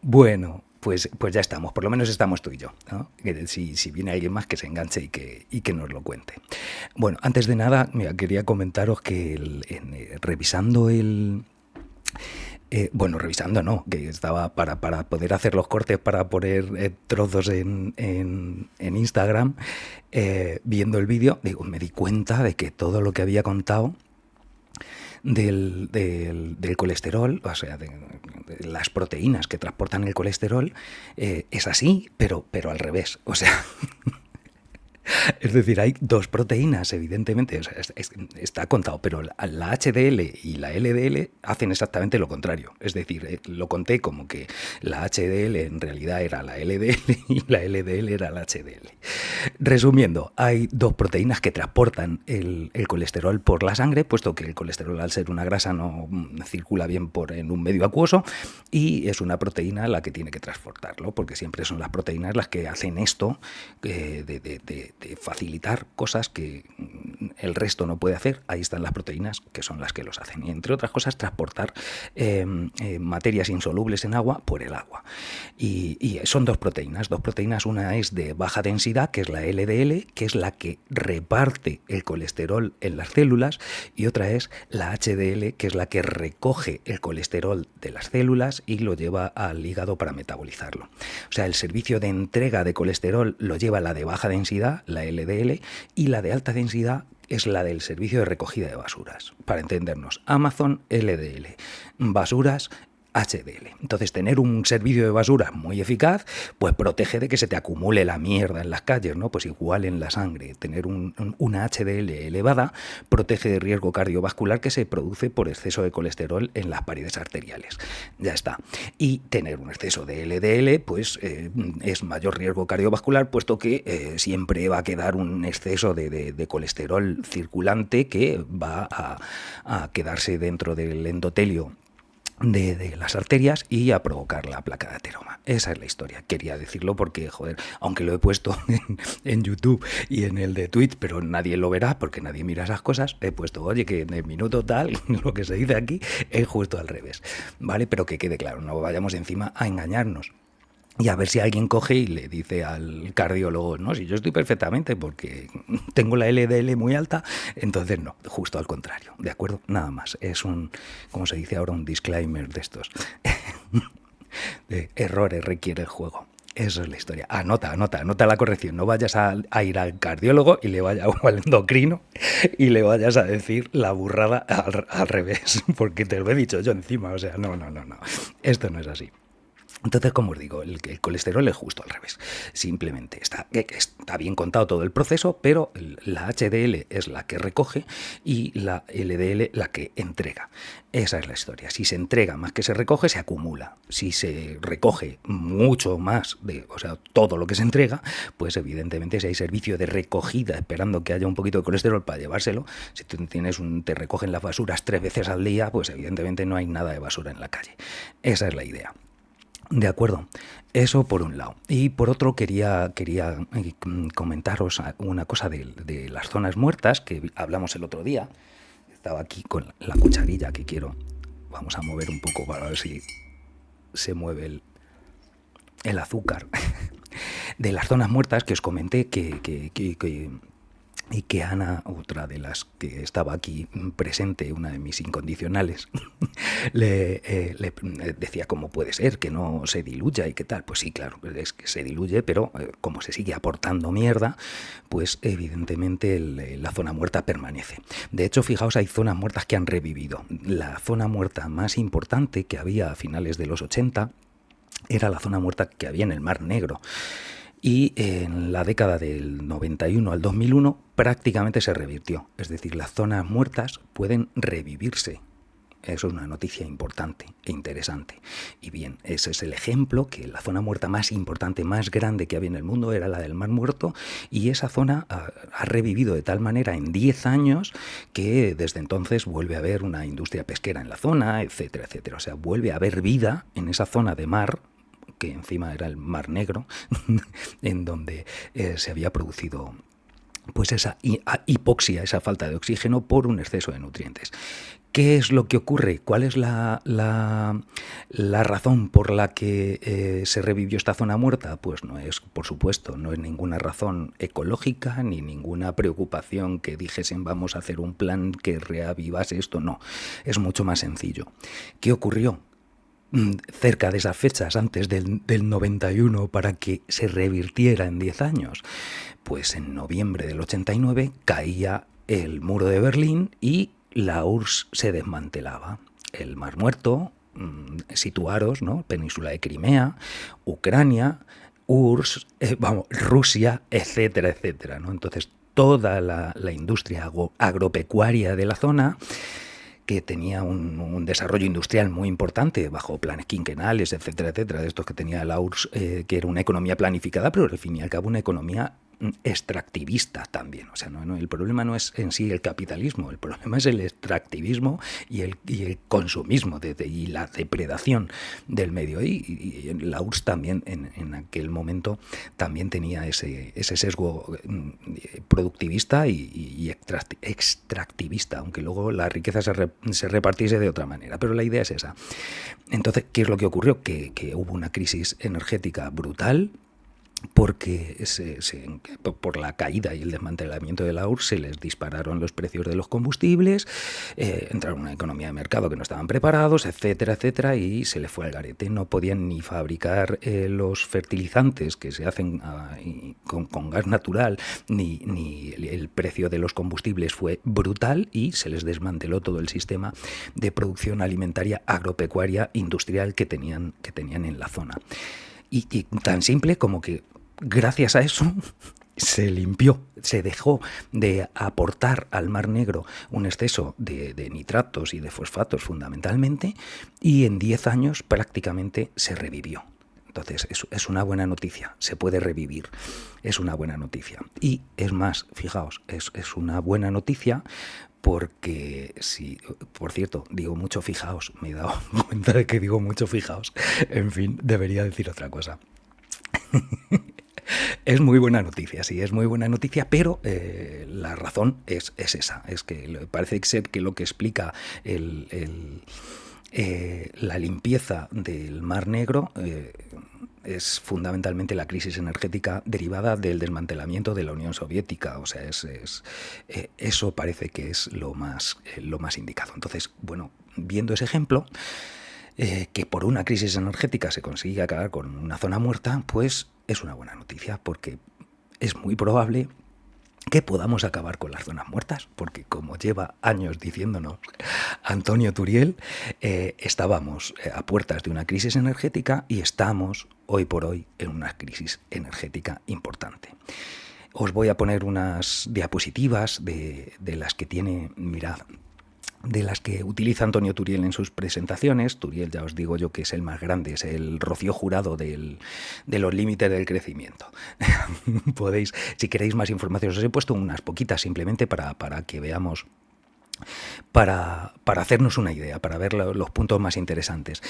Bueno, pues ya estamos, por lo menos estamos tú y yo, ¿no? Que si viene alguien más que se enganche y que nos lo cuente. Bueno, antes de nada, mira, quería comentaros que revisando bueno, revisando no, que estaba para poder hacer los cortes, para poner trozos en Instagram, viendo el vídeo, digo, me di cuenta de que todo lo que había contado del colesterol, o sea, de las proteínas que transportan el colesterol, es así, pero al revés. O sea, es decir, hay dos proteínas, evidentemente, o sea, está contado, pero la HDL y la LDL hacen exactamente lo contrario. Es decir, lo conté como que la HDL en realidad era la LDL y la LDL era la HDL. Resumiendo, hay dos proteínas que transportan el colesterol por la sangre, puesto que el colesterol, al ser una grasa, no circula bien en un medio acuoso, y es una proteína la que tiene que transportarlo, porque siempre son las proteínas las que hacen esto, de facilitar cosas que el resto no puede hacer. Ahí están las proteínas, que son las que los hacen. Y entre otras cosas, transportar materias insolubles en agua por el agua. Y son dos proteínas. Una es de baja densidad, que es la LDL, que es la que reparte el colesterol en las células, y otra es la HDL, que es la que recoge el colesterol de las células y lo lleva al hígado para metabolizarlo. O sea, el servicio de entrega de colesterol lo lleva la de baja densidad, la LDL, y la de alta densidad es la del servicio de recogida de basuras. Para entendernos, Amazon, LDL, basuras, HDL. Entonces, tener un servicio de basura muy eficaz, pues protege de que se te acumule la mierda en las calles, ¿no? Pues igual en la sangre. Tener una HDL elevada protege de riesgo cardiovascular que se produce por exceso de colesterol en las paredes arteriales. Ya está. Y tener un exceso de LDL, pues es mayor riesgo cardiovascular, puesto que siempre va a quedar un exceso de colesterol circulante que va a quedarse dentro del endotelio de las arterias y a provocar la placa de ateroma. Esa es la historia. Quería decirlo porque, joder, aunque lo he puesto en YouTube y en el de Twitch, pero nadie lo verá porque nadie mira esas cosas, he puesto, oye, que en el minuto tal, lo que se dice aquí es justo al revés, ¿vale? Pero que quede claro, no vayamos encima a engañarnos. Y a ver si alguien coge y le dice al cardiólogo, no, si yo estoy perfectamente porque tengo la LDL muy alta, entonces no, justo al contrario, ¿de acuerdo? Nada más, es como se dice ahora, un disclaimer de estos. De errores requiere el juego. Eso es la historia. Anota la corrección. No vayas a ir al cardiólogo y le vayas al endocrino y le vayas a decir la burrada al revés, porque te lo he dicho yo encima. O sea, no. Esto no es así. Entonces, como os digo, el colesterol es justo al revés. Simplemente está bien contado todo el proceso, pero la HDL es la que recoge y la LDL la que entrega. Esa es la historia. Si se entrega más que se recoge, se acumula. Si se recoge mucho más, o sea, todo lo que se entrega, pues evidentemente si hay servicio de recogida esperando que haya un poquito de colesterol para llevárselo, si tú te recogen las basuras 3 veces al día, pues evidentemente no hay nada de basura en la calle. Esa es la idea. De acuerdo, eso por un lado. Y por otro quería comentaros una cosa de las zonas muertas que hablamos el otro día. Estaba aquí con la cucharilla que quiero. Vamos a mover un poco para ver si se mueve el azúcar. De las zonas muertas que os comenté y que Ana, otra de las que estaba aquí presente, una de mis incondicionales, le decía cómo puede ser que no se diluya y qué tal. Pues sí, claro, es que se diluye, pero como se sigue aportando mierda, pues evidentemente la zona muerta permanece. De hecho, fijaos, hay zonas muertas que han revivido. La zona muerta más importante que había a finales de los 80 era la zona muerta que había en el Mar Negro. Y en la década del 91 al 2001 prácticamente se revirtió. Es decir, las zonas muertas pueden revivirse. Eso es una noticia importante e interesante. Y bien, ese es el ejemplo, que la zona muerta más importante, más grande que había en el mundo era la del Mar Muerto, y esa zona ha revivido de tal manera en 10 años que desde entonces vuelve a haber una industria pesquera en la zona, etcétera, etcétera. O sea, vuelve a haber vida en esa zona de mar, que encima era el Mar Negro, en donde se había producido pues esa hipoxia, esa falta de oxígeno por un exceso de nutrientes. ¿Qué es lo que ocurre? ¿Cuál es la razón por la que se revivió esta zona muerta? Pues no es, por supuesto, no es ninguna razón ecológica ni ninguna preocupación que dijesen vamos a hacer un plan que reavivase esto, no. Es mucho más sencillo. ¿Qué ocurrió? Cerca de esas fechas, antes del 91, para que se revirtiera en 10 años. Pues en noviembre del 89 caía el muro de Berlín y la URSS se desmantelaba. El Mar Muerto, situaros, ¿no? Península de Crimea, Ucrania, URSS, Rusia, etcétera, etcétera, ¿no? Entonces toda la industria agropecuaria de la zona, que tenía un desarrollo industrial muy importante bajo planes quinquenales, etcétera, etcétera, de estos que tenía la URSS, que era una economía planificada, pero al fin y al cabo una economía extractivista también. O sea, el problema no es en sí el capitalismo, el problema es el extractivismo y el consumismo y la depredación del medio. Y la URSS también en aquel momento también tenía ese sesgo productivista y extractivista, aunque luego la riqueza se repartiese de otra manera. Pero la idea es esa. Entonces, ¿qué es lo que ocurrió? Que hubo una crisis energética brutal, porque por la caída y el desmantelamiento de la URSS se les dispararon los precios de los combustibles, entraron en una economía de mercado que no estaban preparados, etcétera, etcétera, y se les fue al garete. No podían ni fabricar los fertilizantes que se hacen con gas natural, ni el precio de los combustibles fue brutal y se les desmanteló todo el sistema de producción alimentaria, agropecuaria, industrial que tenían en la zona. Y tan simple como que gracias a eso se limpió, se dejó de aportar al Mar Negro un exceso de nitratos y de fosfatos fundamentalmente, y en 10 años prácticamente se revivió. Entonces es una buena noticia, se puede revivir, es una buena noticia. Y es más, fijaos, es una buena noticia porque, si, por cierto, digo mucho fijaos, me he dado cuenta de que digo mucho fijaos, en fin, debería decir otra cosa. Es muy buena noticia, sí, es muy buena noticia, pero la razón es esa, es que parece ser que lo que explica la limpieza del Mar Negro es fundamentalmente la crisis energética derivada del desmantelamiento de la Unión Soviética. O sea, eso parece que es lo más indicado. Entonces, bueno, viendo ese ejemplo, que por una crisis energética se consigue acabar con una zona muerta, pues es una buena noticia, porque es muy probable que podamos acabar con las zonas muertas, porque como lleva años diciéndonos Antonio Turiel, estábamos a puertas de una crisis energética y estamos hoy por hoy en una crisis energética importante. Os voy a poner unas diapositivas de las que tiene, mirad, de las que utiliza Antonio Turiel en sus presentaciones. Turiel, ya os digo yo, que es el más grande, es el Rocío Jurado de los límites del crecimiento. Podéis, si queréis más información, os he puesto unas poquitas simplemente para que veamos, para hacernos una idea, para ver los puntos más interesantes.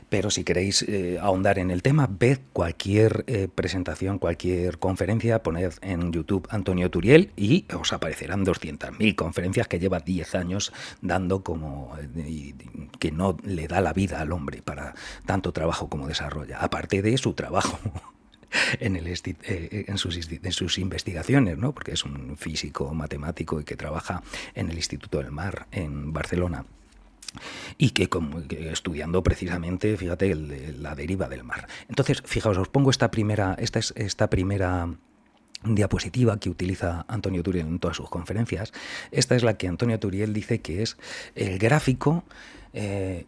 Pero si queréis ahondar en el tema, ved cualquier presentación, cualquier conferencia, poned en YouTube Antonio Turiel y os aparecerán 200.000 conferencias que lleva 10 años dando, que no le da la vida al hombre para tanto trabajo como desarrolla, aparte de su trabajo en sus investigaciones, ¿no? Porque es un físico matemático y que trabaja en el Instituto del Mar en Barcelona, y que estudiando precisamente, fíjate, la deriva del mar. Entonces, fijaos, os pongo esta primera diapositiva que utiliza Antonio Turiel en todas sus conferencias. Esta es la que Antonio Turiel dice que es el gráfico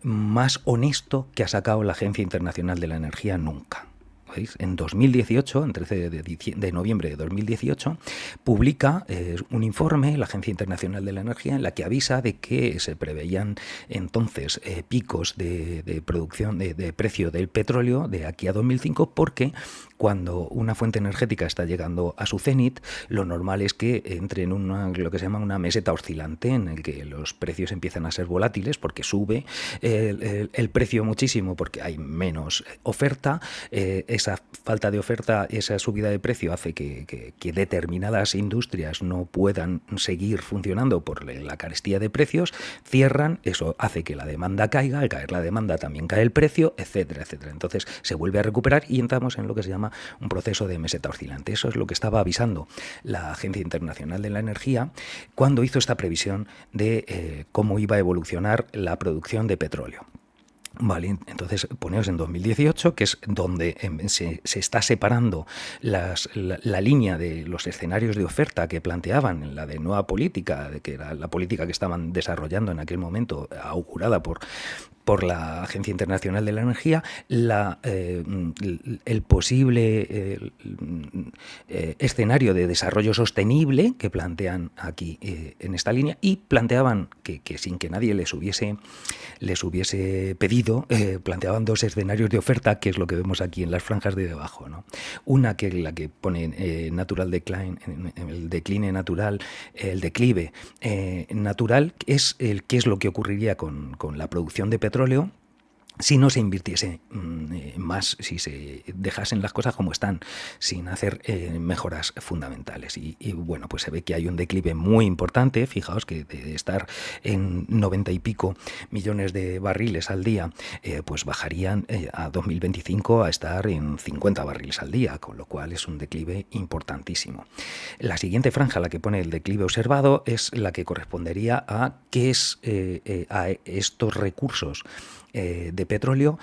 más honesto que ha sacado la Agencia Internacional de la Energía nunca. ¿Veis? En 2018, en 13 de noviembre de 2018, publica un informe, la Agencia Internacional de la Energía, en la que avisa de que se preveían entonces picos de producción, de precio del petróleo de aquí a 2005, porque cuando una fuente energética está llegando a su cenit, lo normal es que entre en lo que se llama una meseta oscilante, en el que los precios empiezan a ser volátiles porque sube el precio muchísimo porque hay menos oferta, esa falta de oferta, esa subida de precio hace que determinadas industrias no puedan seguir funcionando por la carestía de precios, cierran, eso hace que la demanda caiga, al caer la demanda también cae el precio, etcétera, etcétera. Entonces se vuelve a recuperar y entramos en lo que se llama un proceso de meseta oscilante. Eso es lo que estaba avisando la Agencia Internacional de la Energía cuando hizo esta previsión de cómo iba a evolucionar la producción de petróleo. Vale, entonces poneos en 2018, que es donde se está separando la línea de los escenarios de oferta que planteaban, la de nueva política, que era la política que estaban desarrollando en aquel momento, augurada por la Agencia Internacional de la Energía, el posible escenario de desarrollo sostenible que plantean aquí en esta línea, y planteaban que sin que nadie les hubiese pedido, planteaban dos escenarios de oferta, que es lo que vemos aquí en las franjas de debajo, ¿no? Una que es la que pone natural decline, el decline natural, el declive natural, es qué es lo que ocurriría con la producción de petróleo si no se invirtiese más, si se dejasen las cosas como están, sin hacer mejoras fundamentales. Y bueno, pues se ve que hay un declive muy importante. Fijaos que de estar en 90 y pico millones de barriles al día, pues bajarían a 2025 a estar en 50 barriles al día, con lo cual es un declive importantísimo. La siguiente franja, la que pone el declive observado, es la que correspondería a qué es a estos recursos de petróleo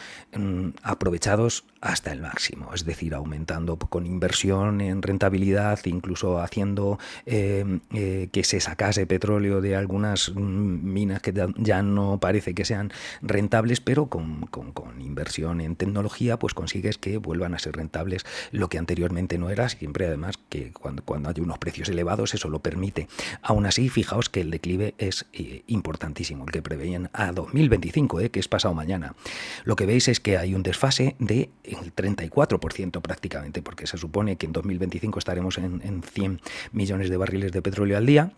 aprovechados hasta el máximo, es decir, aumentando con inversión en rentabilidad, incluso haciendo que se sacase petróleo de algunas minas que ya no parece que sean rentables, pero con inversión en tecnología pues consigues que vuelvan a ser rentables lo que anteriormente no era, siempre además que cuando hay unos precios elevados eso lo permite. Aún así, fijaos que el declive es importantísimo, el que preveían a 2025, que es pasado mañana. Lo que veis es que hay un desfase de el 34% prácticamente, porque se supone que en 2025 estaremos en 100 millones de barriles de petróleo al día,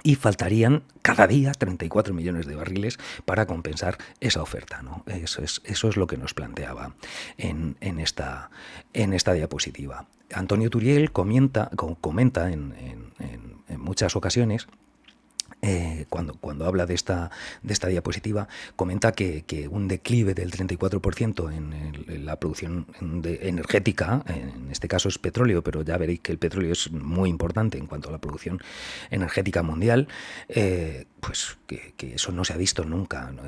y faltarían cada día 34 millones de barriles para compensar esa oferta, ¿no? Eso es lo que nos planteaba en esta diapositiva. Antonio Turiel comenta en muchas ocasiones, cuando habla de esta diapositiva, comenta que un declive del 34% en la producción energética, en este caso es petróleo, pero ya veréis que el petróleo es muy importante en cuanto a la producción energética mundial, pues que eso no se ha visto nunca, ¿no?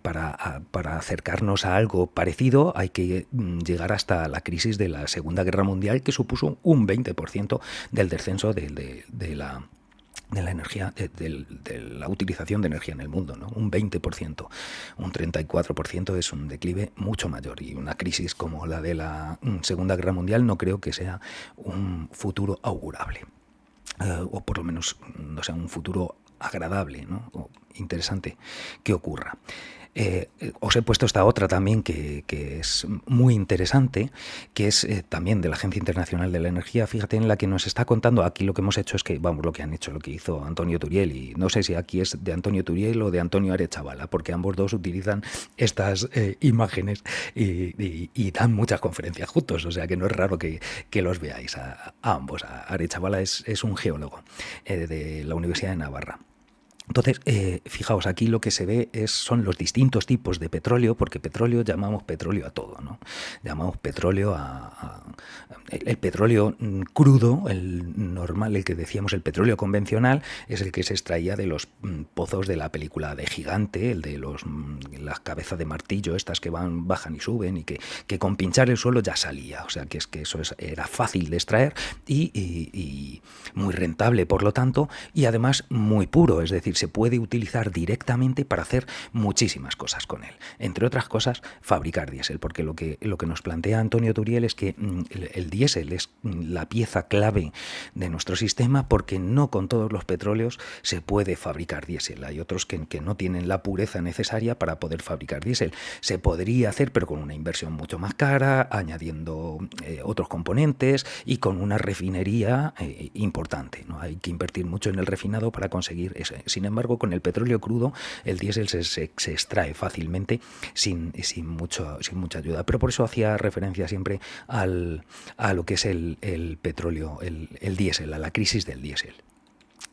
Para acercarnos a algo parecido hay que llegar hasta la crisis de la Segunda Guerra Mundial, que supuso un 20% del descenso de la energía, de la utilización de energía en el mundo, ¿no? Un 20%, un 34% es un declive mucho mayor, y una crisis como la de la Segunda Guerra Mundial no creo que sea un futuro augurable, o por lo menos no sea un futuro agradable, ¿no? O interesante que ocurra. Os he puesto esta otra también que es muy interesante, que es también de la Agencia Internacional de la Energía. Fíjate, en la que nos está contando, aquí lo que hemos hecho es que, vamos, lo que han hecho, lo que hizo Antonio Turiel, y no sé si aquí es de Antonio Turiel o de Antonio Arechavala, porque ambos dos utilizan estas imágenes y dan muchas conferencias juntos, o sea que no es raro que los veáis a ambos. Arechavala es un geólogo de la Universidad de Navarra. Entonces, fijaos, aquí lo que se ve son los distintos tipos de petróleo, porque petróleo llamamos petróleo a todo, ¿no? Llamamos petróleo el petróleo crudo, el normal, el que decíamos, el petróleo convencional, es el que se extraía de los pozos de la película de Gigante, el de las cabezas de martillo, estas que bajan y suben, y que con pinchar el suelo ya salía. O sea, que eso era fácil de extraer y muy rentable, por lo tanto, y además muy puro, es decir, se puede utilizar directamente para hacer muchísimas cosas con él. Entre otras cosas, fabricar diésel, porque lo que nos plantea Antonio Turiel es que el diésel es la pieza clave de nuestro sistema, porque no con todos los petróleos se puede fabricar diésel. Hay otros que no tienen la pureza necesaria para poder fabricar diésel. Se podría hacer, pero con una inversión mucho más cara, añadiendo otros componentes y con una refinería importante, ¿no? Hay que invertir mucho en el refinado para conseguir eso. Sin embargo, con el petróleo crudo, el diésel se extrae fácilmente sin mucha ayuda. Pero por eso hacía referencia siempre a lo que es el petróleo, el diésel, a la crisis del diésel.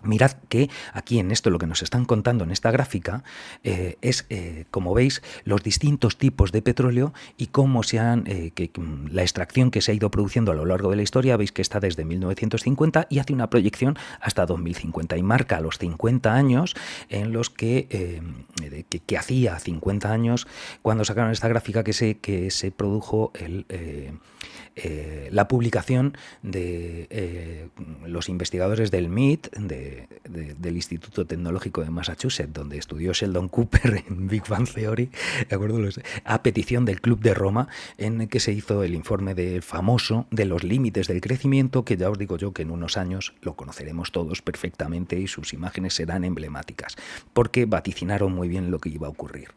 Mirad que aquí en esto lo que nos están contando en esta gráfica es, como veis, los distintos tipos de petróleo y cómo la extracción que se ha ido produciendo a lo largo de la historia. Veis que está desde 1950 y hace una proyección hasta 2050 y marca los 50 años en los que hacía 50 años cuando sacaron esta gráfica que se produjo la publicación de los investigadores del MIT, del Instituto Tecnológico de Massachusetts, donde estudió Sheldon Cooper en Big Bang Theory, ¿de acuerdo? A petición del Club de Roma, en el que se hizo el informe famoso de los límites del crecimiento, que ya os digo yo que en unos años lo conoceremos todos perfectamente y sus imágenes serán emblemáticas, porque vaticinaron muy bien lo que iba a ocurrir.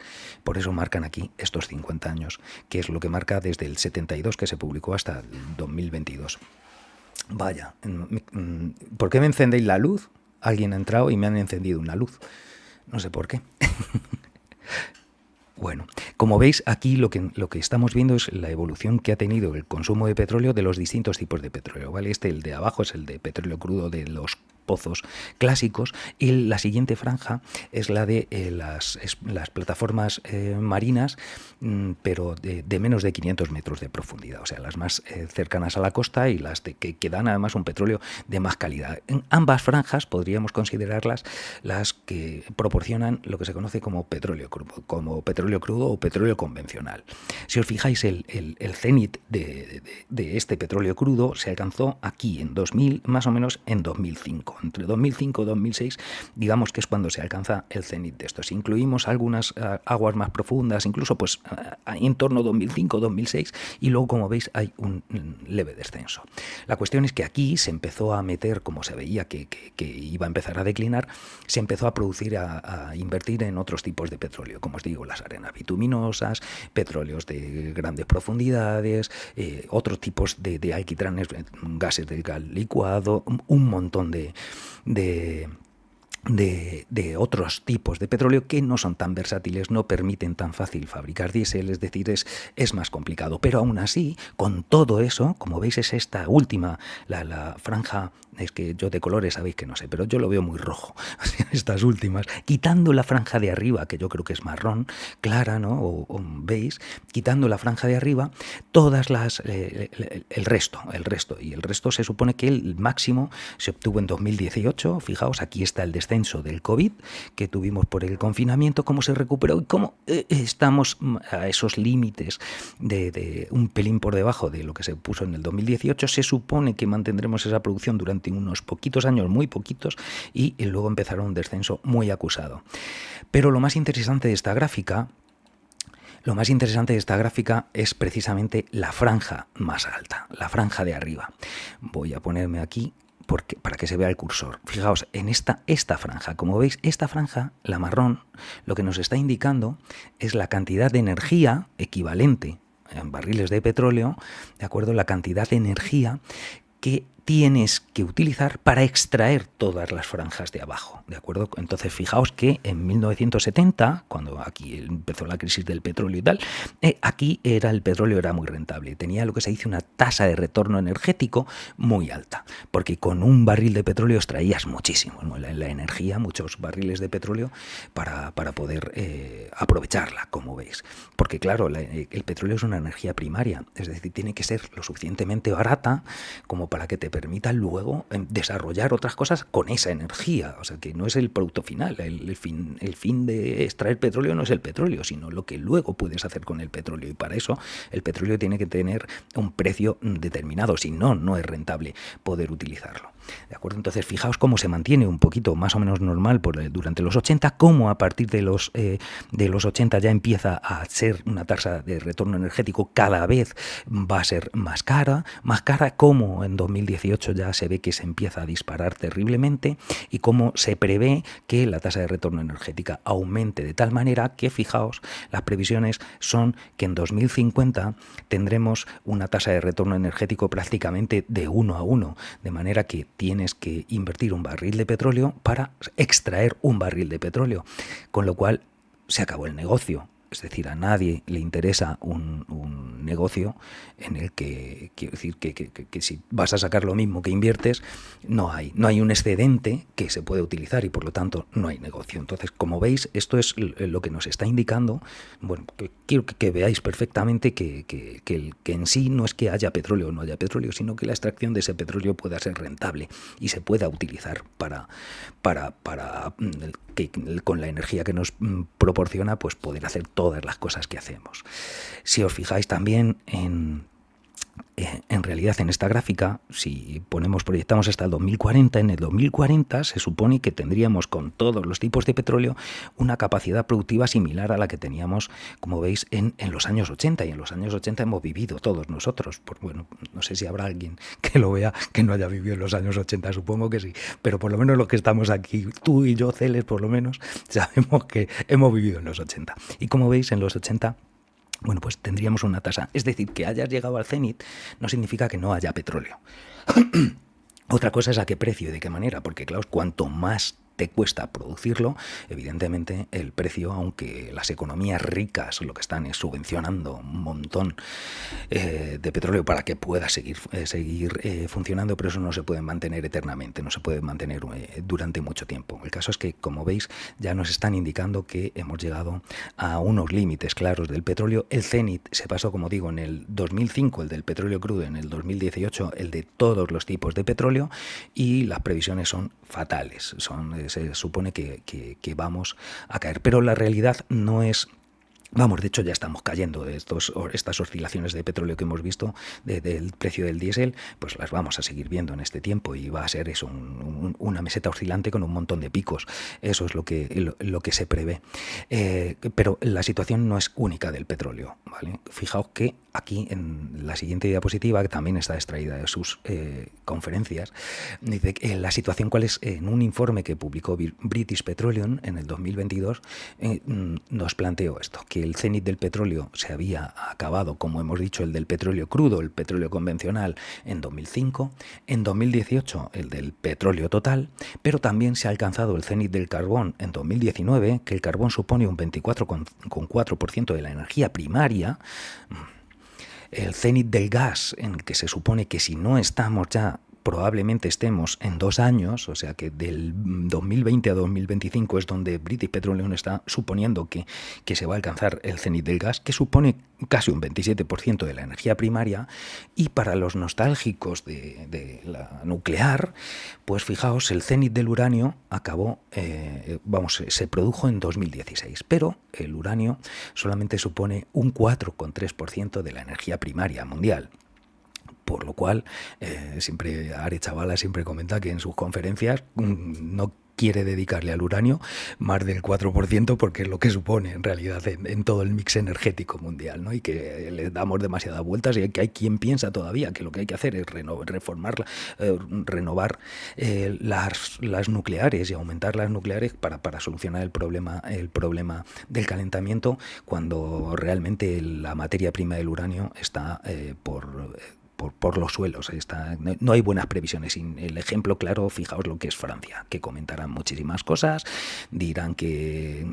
Por eso marcan aquí estos 50 años, que es lo que marca desde el 72 que se publicó hasta el 2022. Vaya, ¿por qué me encendéis la luz? Alguien ha entrado y me han encendido una luz. No sé por qué. Bueno, como veis aquí lo que estamos viendo es la evolución que ha tenido el consumo de petróleo de los distintos tipos de petróleo, ¿vale? El de abajo es el de petróleo crudo de los pozos clásicos y la siguiente franja es la de las plataformas marinas, pero de menos de 500 metros de profundidad, o sea, las más cercanas a la costa y las que dan además un petróleo de más calidad. En ambas franjas podríamos considerarlas las que proporcionan lo que se conoce como petróleo crudo o petróleo convencional. Si os fijáis, el cenit de este petróleo crudo se alcanzó aquí en 2000, más o menos en 2005. Entre 2005 y 2006, digamos que es cuando se alcanza el cenit de esto. Si incluimos algunas aguas más profundas, incluso pues en torno a 2005-2006, y luego, como veis, hay un leve descenso. La cuestión es que aquí se empezó a meter, como se veía que iba a empezar a declinar, se empezó a producir, a invertir en otros tipos de petróleo, como os digo, las arenas bituminosas, petróleos de grandes profundidades, otros tipos de alquitranes, gases del gas licuado, un montón de otros tipos de petróleo que no son tan versátiles, no permiten tan fácil fabricar diésel, es decir, es más complicado. Pero aún así, con todo eso, como veis, es esta última, la franja, es que yo de colores sabéis que no sé, pero yo lo veo muy rojo, estas últimas, quitando la franja de arriba, que yo creo que es marrón, clara, ¿no? O veis, quitando la franja de arriba, todas el resto se supone que el máximo se obtuvo en 2018, fijaos, aquí está el descenso del COVID que tuvimos por el confinamiento, cómo se recuperó y cómo estamos a esos límites de un pelín por debajo de lo que se puso en el 2018. Se supone que mantendremos esa producción durante unos poquitos años, muy poquitos, y luego empezará un descenso muy acusado. Pero lo más interesante de esta gráfica es precisamente la franja más alta, la franja de arriba. Voy a ponerme aquí para que se vea el cursor. Fijaos, en esta franja, como veis, esta franja, la marrón, lo que nos está indicando es la cantidad de energía equivalente en barriles de petróleo, ¿de acuerdo? La cantidad de energía que tienes que utilizar para extraer todas las franjas de abajo, ¿de acuerdo? Entonces, fijaos que en 1970, cuando aquí empezó la crisis del petróleo y tal, aquí el petróleo era muy rentable, tenía lo que se dice una tasa de retorno energético muy alta, porque con un barril de petróleo extraías muchísimo, ¿no? la energía, muchos barriles de petróleo para poder aprovecharla, como veis. Porque claro, el petróleo es una energía primaria, es decir, tiene que ser lo suficientemente barata como para que te permita luego desarrollar otras cosas con esa energía. O sea, que no es el producto final. El fin de extraer petróleo no es el petróleo, sino lo que luego puedes hacer con el petróleo. Y para eso el petróleo tiene que tener un precio determinado. Si no, no es rentable poder utilizarlo. ¿De acuerdo? Entonces, fijaos cómo se mantiene un poquito más o menos normal durante los 80, cómo a partir de los 80 ya empieza a ser una tasa de retorno energético cada vez va a ser más cara, como en 2018 2018 ya se ve que se empieza a disparar terriblemente y cómo se prevé que la tasa de retorno energética aumente de tal manera que, fijaos, las previsiones son que en 2050 tendremos una tasa de retorno energético prácticamente de 1 a 1, de manera que tienes que invertir un barril de petróleo para extraer un barril de petróleo, con lo cual se acabó el negocio. Es decir, a nadie le interesa un negocio en el que, quiero decir, que si vas a sacar lo mismo que inviertes, no hay un excedente que se puede utilizar y por lo tanto no hay negocio. Entonces, como veis, esto es lo que nos está indicando. Bueno, quiero que veáis perfectamente que en sí no es que haya petróleo o no haya petróleo, sino que la extracción de ese petróleo pueda ser rentable y se pueda utilizar para que con la energía que nos proporciona, pues poder hacer todas las cosas que hacemos. Si os fijáis también en realidad en esta gráfica, si proyectamos hasta el 2040, en el 2040 se supone que tendríamos con todos los tipos de petróleo una capacidad productiva similar a la que teníamos, como veis, en los años 80, y en los años 80 hemos vivido todos nosotros. Bueno, no sé si habrá alguien que lo vea que no haya vivido en los años 80, supongo que sí, pero por lo menos los que estamos aquí, tú y yo, Celes, por lo menos, sabemos que hemos vivido en los 80. Y como veis, en los 80... bueno, pues tendríamos una tasa. Es decir, que hayas llegado al cenit no significa que no haya petróleo. Otra cosa es a qué precio y de qué manera, porque claro, cuanto más te cuesta producirlo, evidentemente el precio, aunque las economías ricas lo que están es subvencionando un montón de petróleo para que pueda seguir funcionando, pero eso no se puede mantener eternamente, no se puede mantener durante mucho tiempo. El caso es que, como veis, ya nos están indicando que hemos llegado a unos límites claros del petróleo. El cenit se pasó, como digo, en el 2005, el del petróleo crudo, en el 2018 el de todos los tipos de petróleo, y las previsiones son fatales. Se supone que vamos a caer, pero la realidad no es... Vamos, de hecho ya estamos cayendo de estas oscilaciones de petróleo que hemos visto del precio del diésel, pues las vamos a seguir viendo en este tiempo y va a ser eso, una meseta oscilante con un montón de picos. Eso es lo que se prevé. Pero la situación no es única del petróleo, ¿vale? Fijaos que aquí en la siguiente diapositiva, que también está extraída de sus conferencias, dice que la situación cuál es. En un informe que publicó British Petroleum en el 2022 nos planteó esto, que el cenit del petróleo se había acabado, como hemos dicho, el del petróleo crudo, el petróleo convencional, en 2005, en 2018 el del petróleo total, pero también se ha alcanzado el cenit del carbón en 2019, que el carbón supone un 24,4% de la energía primaria. El cenit del gas, en el que se supone que si no estamos ya, probablemente estemos en 2 años, o sea que del 2020 a 2025 es donde British Petroleum está suponiendo que se va a alcanzar el cenit del gas, que supone casi un 27% de la energía primaria. Y para los nostálgicos de la nuclear, pues fijaos, el cenit del uranio acabó, se produjo en 2016, pero el uranio solamente supone un 4,3% de la energía primaria mundial. Por lo cual, siempre Arechavala siempre comenta que en sus conferencias no quiere dedicarle al uranio más del 4% porque es lo que supone en realidad en todo el mix energético mundial, ¿no? Y que le damos demasiadas vueltas y que hay quien piensa todavía que lo que hay que hacer es renovar las nucleares y aumentar las nucleares para solucionar el problema del calentamiento, cuando realmente la materia prima del uranio está por los suelos. No hay buenas previsiones. El ejemplo claro, fijaos lo que es Francia, que comentarán muchísimas cosas, dirán que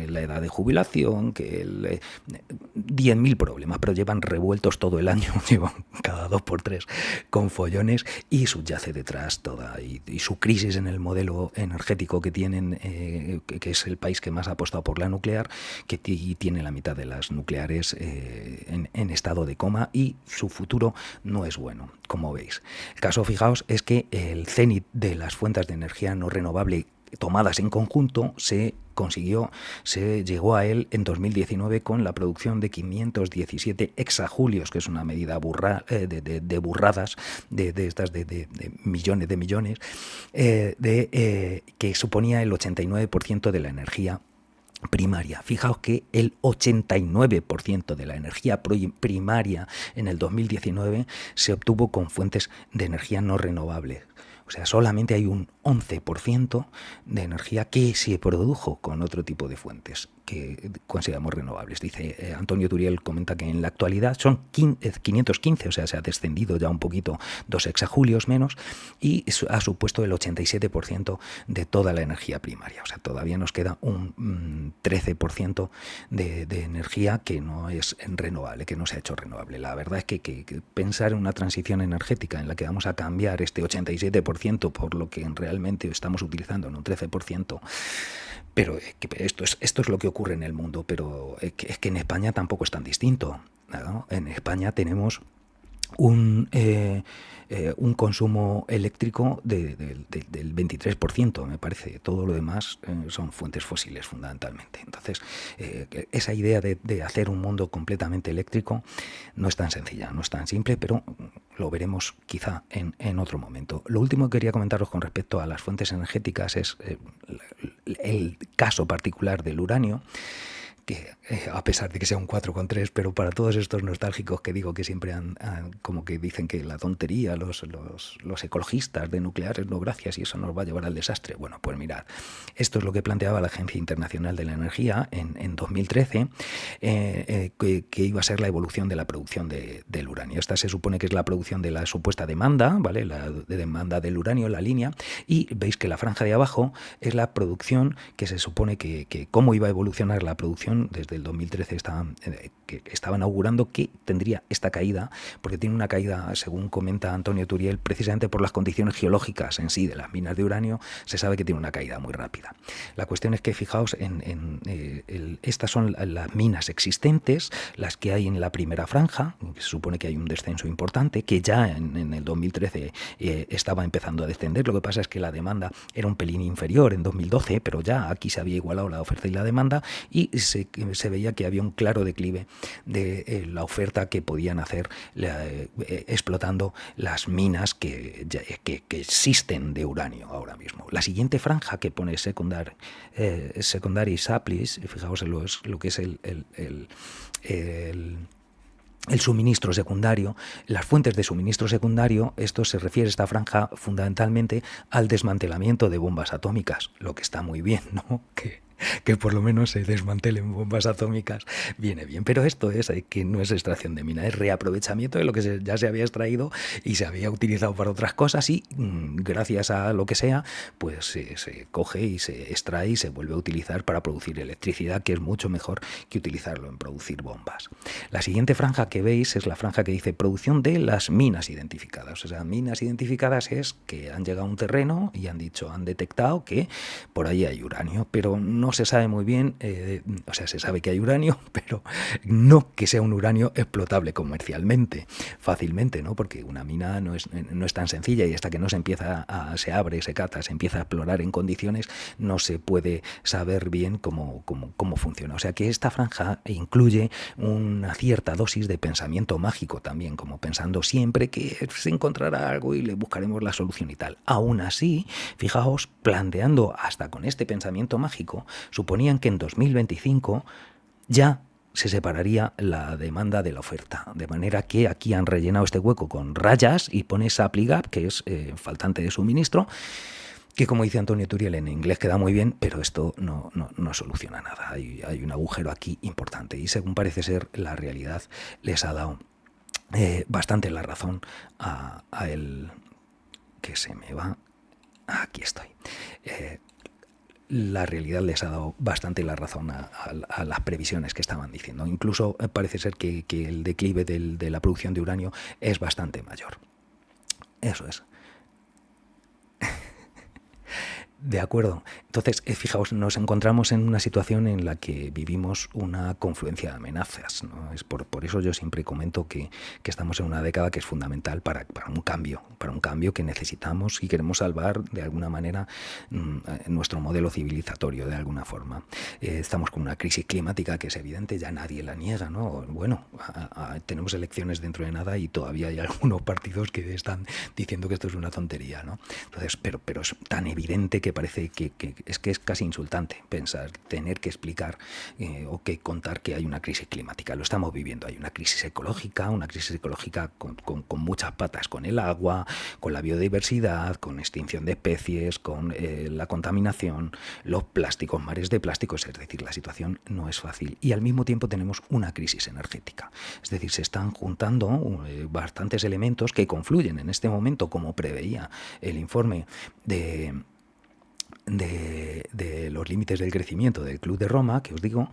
la edad de jubilación, que 10.000 problemas, pero llevan revueltos todo el año, llevan cada 2x3 con follones, y subyace detrás toda y su crisis en el modelo energético que tienen, que es el país que más ha apostado por la nuclear, que tiene la mitad de las nucleares en estado de coma, y su futuro no es bueno, como veis. El caso, fijaos, es que el cenit de las fuentes de energía no renovable tomadas en conjunto se llegó a él en 2019 con la producción de 517 exajulios, que es una medida de burradas, de millones, que suponía el 89% de la energía primaria. Fijaos que el 89% de la energía primaria en el 2019 se obtuvo con fuentes de energía no renovables. O sea, solamente hay un 11% de energía que se produjo con otro tipo de fuentes que consideramos renovables. Dice Antonio Turiel, comenta que en la actualidad son 515, o sea, se ha descendido ya un poquito, 2 exajulios menos, y ha supuesto el 87% de toda la energía primaria. O sea, todavía nos queda un 13% de energía que no es renovable, que no se ha hecho renovable. La verdad es que pensar en una transición energética en la que vamos a cambiar este 87% por lo que realmente estamos utilizando en un 13%, pero esto es lo que ocurre en el mundo, pero es que en España tampoco es tan distinto, ¿no? En España tenemos un consumo eléctrico del 23%, me parece. Todo lo demás son fuentes fósiles, fundamentalmente. Entonces, esa idea de hacer un mundo completamente eléctrico no es tan sencilla, no es tan simple, pero lo veremos quizá en otro momento. Lo último que quería comentaros con respecto a las fuentes energéticas es el caso particular del uranio, que a pesar de que sea un 4,3, pero para todos estos nostálgicos que digo que siempre han como que dicen que la tontería, los ecologistas de nucleares, no gracias, y eso nos va a llevar al desastre. Bueno, pues mirad, esto es lo que planteaba la Agencia Internacional de la Energía en 2013, que iba a ser la evolución de la producción del uranio. Esta se supone que es la producción de la supuesta demanda, ¿vale? La demanda del uranio, la línea, y veis que la franja de abajo es la producción que se supone que cómo iba a evolucionar la producción. Desde el 2013 estaban augurando que tendría esta caída, porque tiene una caída, según comenta Antonio Turiel, precisamente por las condiciones geológicas en sí de las minas de uranio, se sabe que tiene una caída muy rápida. La cuestión es que fijaos estas son las minas existentes, las que hay en la primera franja, que se supone que hay un descenso importante, que ya en el 2013 estaba empezando a descender. Lo que pasa es que la demanda era un pelín inferior en 2012, pero ya aquí se había igualado la oferta y la demanda, y se veía que había un claro declive de la oferta que podían hacer explotando las minas que existen de uranio ahora mismo. La siguiente franja que pone secondary supplies, fijaos en lo que es el suministro secundario, las fuentes de suministro secundario, esto se refiere, esta franja, fundamentalmente al desmantelamiento de bombas atómicas, lo que está muy bien, ¿no? Que por lo menos se desmantelen bombas atómicas, viene bien. Pero esto es que no es extracción de mina, es reaprovechamiento de lo que ya se había extraído y se había utilizado para otras cosas, y gracias a lo que sea, pues se coge y se extrae y se vuelve a utilizar para producir electricidad, que es mucho mejor que utilizarlo en producir bombas. La siguiente franja que veis es la franja que dice producción de las minas identificadas. O sea, minas identificadas es que han llegado a un terreno y han detectado que por ahí hay uranio, pero no se sabe muy bien, o sea, se sabe que hay uranio, pero no que sea un uranio explotable comercialmente, fácilmente, ¿no? Porque una mina no es tan sencilla, y hasta que no se abre, se cata, se empieza a explorar en condiciones, no se puede saber bien cómo funciona. O sea que esta franja incluye una cierta dosis de pensamiento mágico también, como pensando siempre que se encontrará algo y le buscaremos la solución y tal. Aún así, fijaos, planteando hasta con este pensamiento mágico, suponían que en 2025 ya se separaría la demanda de la oferta, de manera que aquí han rellenado este hueco con rayas y pone supply gap, que es faltante de suministro, que, como dice Antonio Turiel, en inglés queda muy bien, pero esto no soluciona nada. Hay un agujero aquí importante, y según parece ser, la realidad les ha dado bastante la razón a el que se me va. Aquí estoy. La realidad les ha dado bastante la razón a las previsiones que estaban diciendo. Incluso parece ser que el declive de la producción de uranio es bastante mayor. Eso es. De acuerdo. Entonces, fijaos, nos encontramos en una situación en la que vivimos una confluencia de amenazas, ¿no? Es por eso yo siempre comento que estamos en una década que es fundamental para un cambio que necesitamos y queremos salvar de alguna manera nuestro modelo civilizatorio, de alguna forma. Estamos con una crisis climática que es evidente, ya nadie la niega, ¿no? Bueno, tenemos elecciones dentro de nada y todavía hay algunos partidos que están diciendo que esto es una tontería, ¿no? Entonces, pero es tan evidente que que parece que es casi insultante pensar, tener que explicar o que contar que hay una crisis climática. Lo estamos viviendo, hay una crisis ecológica con muchas patas, con el agua, con la biodiversidad, con extinción de especies, con la contaminación, los plásticos, mares de plásticos, es decir, la situación no es fácil. Y al mismo tiempo tenemos una crisis energética, es decir, se están juntando bastantes elementos que confluyen en este momento, como preveía el informe de los límites del crecimiento del Club de Roma, que os digo,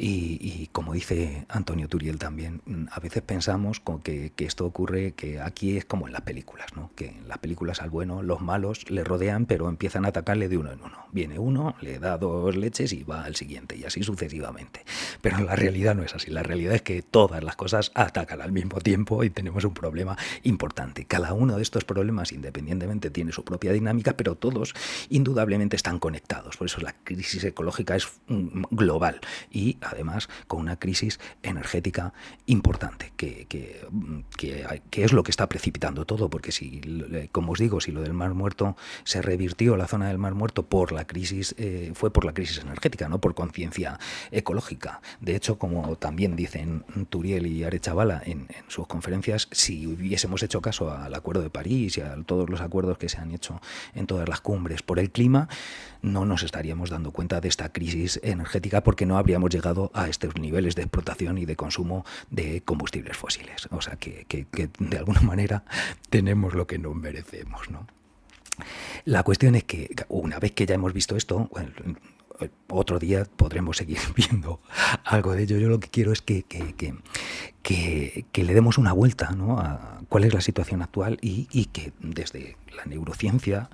y como dice Antonio Turiel también, a veces pensamos que esto ocurre, que aquí es como en las películas, ¿no? Que en las películas al bueno los malos le rodean, pero empiezan a atacarle de uno en uno. Viene uno, le da 2 leches y va al siguiente, y así sucesivamente. Pero la realidad no es así. La realidad es que todas las cosas atacan al mismo tiempo y tenemos un problema importante. Cada uno de estos problemas, independientemente, tiene su propia dinámica, pero todos indudablemente están conectados. Por eso la crisis ecológica es global y además con una crisis energética importante, que es lo que está precipitando todo, porque si, como os digo, si lo del Mar Muerto se revirtió, la zona del Mar Muerto, por la crisis, fue por la crisis energética, no por conciencia ecológica. De hecho, como también dicen Turiel y Arechavala en sus conferencias, si hubiésemos hecho caso al Acuerdo de París y a todos los acuerdos que se han hecho en todas las cumbres por el clima, no nos estaríamos dando cuenta de esta crisis energética, porque no habríamos llegado a estos niveles de explotación y de consumo de combustibles fósiles. O sea que de alguna manera tenemos lo que nos merecemos, ¿no? La cuestión es que una vez que ya hemos visto esto, bueno, otro día podremos seguir viendo algo de ello. Yo lo que quiero es que le demos una vuelta, ¿no?, a cuál es la situación actual y que desde la neurociencia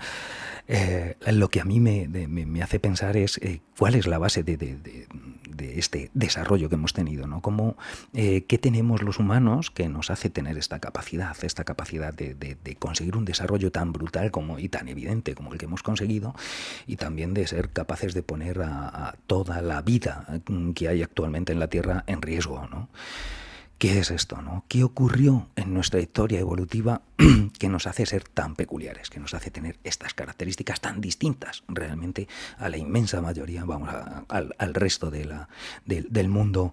lo que a mí me hace pensar es cuál es la base de este desarrollo que hemos tenido, ¿no? ¿Qué tenemos los humanos que nos hace tener esta capacidad de conseguir un desarrollo tan brutal y tan evidente como el que hemos conseguido, y también de ser capaces de poner a toda la vida que hay actualmente en la Tierra en riesgo, ¿no? ¿Qué es esto, no? ¿Qué ocurrió en nuestra historia evolutiva que nos hace ser tan peculiares, que nos hace tener estas características tan distintas realmente a la inmensa mayoría, vamos, al resto del mundo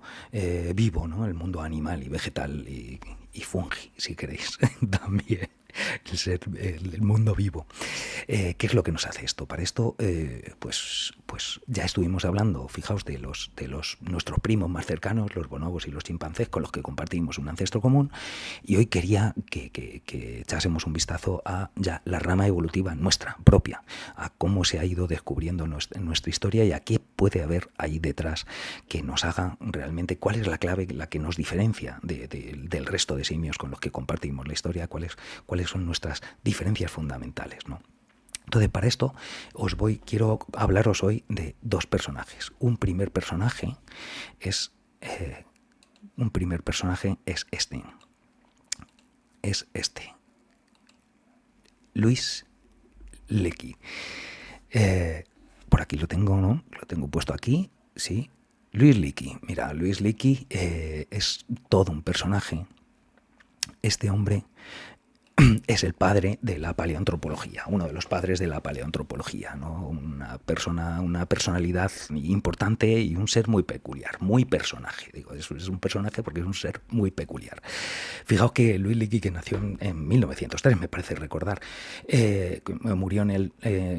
vivo, ¿no? El mundo animal y vegetal y fungi, si queréis, también. El mundo vivo. ¿Qué es lo que nos hace esto? Para esto, pues ya estuvimos hablando, fijaos, de nuestros primos más cercanos, los bonobos y los chimpancés, con los que compartimos un ancestro común, y hoy quería que echásemos un vistazo a ya la rama evolutiva nuestra, propia, a cómo se ha ido descubriendo nuestra historia y a qué puede haber ahí detrás que nos haga realmente, cuál es la clave, la que nos diferencia del resto de simios con los que compartimos la historia, cuáles son nuestras diferencias fundamentales, ¿no? Entonces, para esto quiero hablaros hoy de 2 personajes. Un primer personaje es este. Louis Leakey. Por aquí lo tengo, ¿no? Lo tengo puesto aquí, sí. Louis Leakey. Mira, Louis Leakey es todo un personaje. Este hombre es el padre de la paleoantropología, uno de los padres de la paleoantropología, ¿no? Una personalidad importante y un ser muy peculiar, muy personaje. Digo, es un personaje porque es un ser muy peculiar. Fijaos que Louis Leakey, que nació en 1903, me parece recordar, murió en el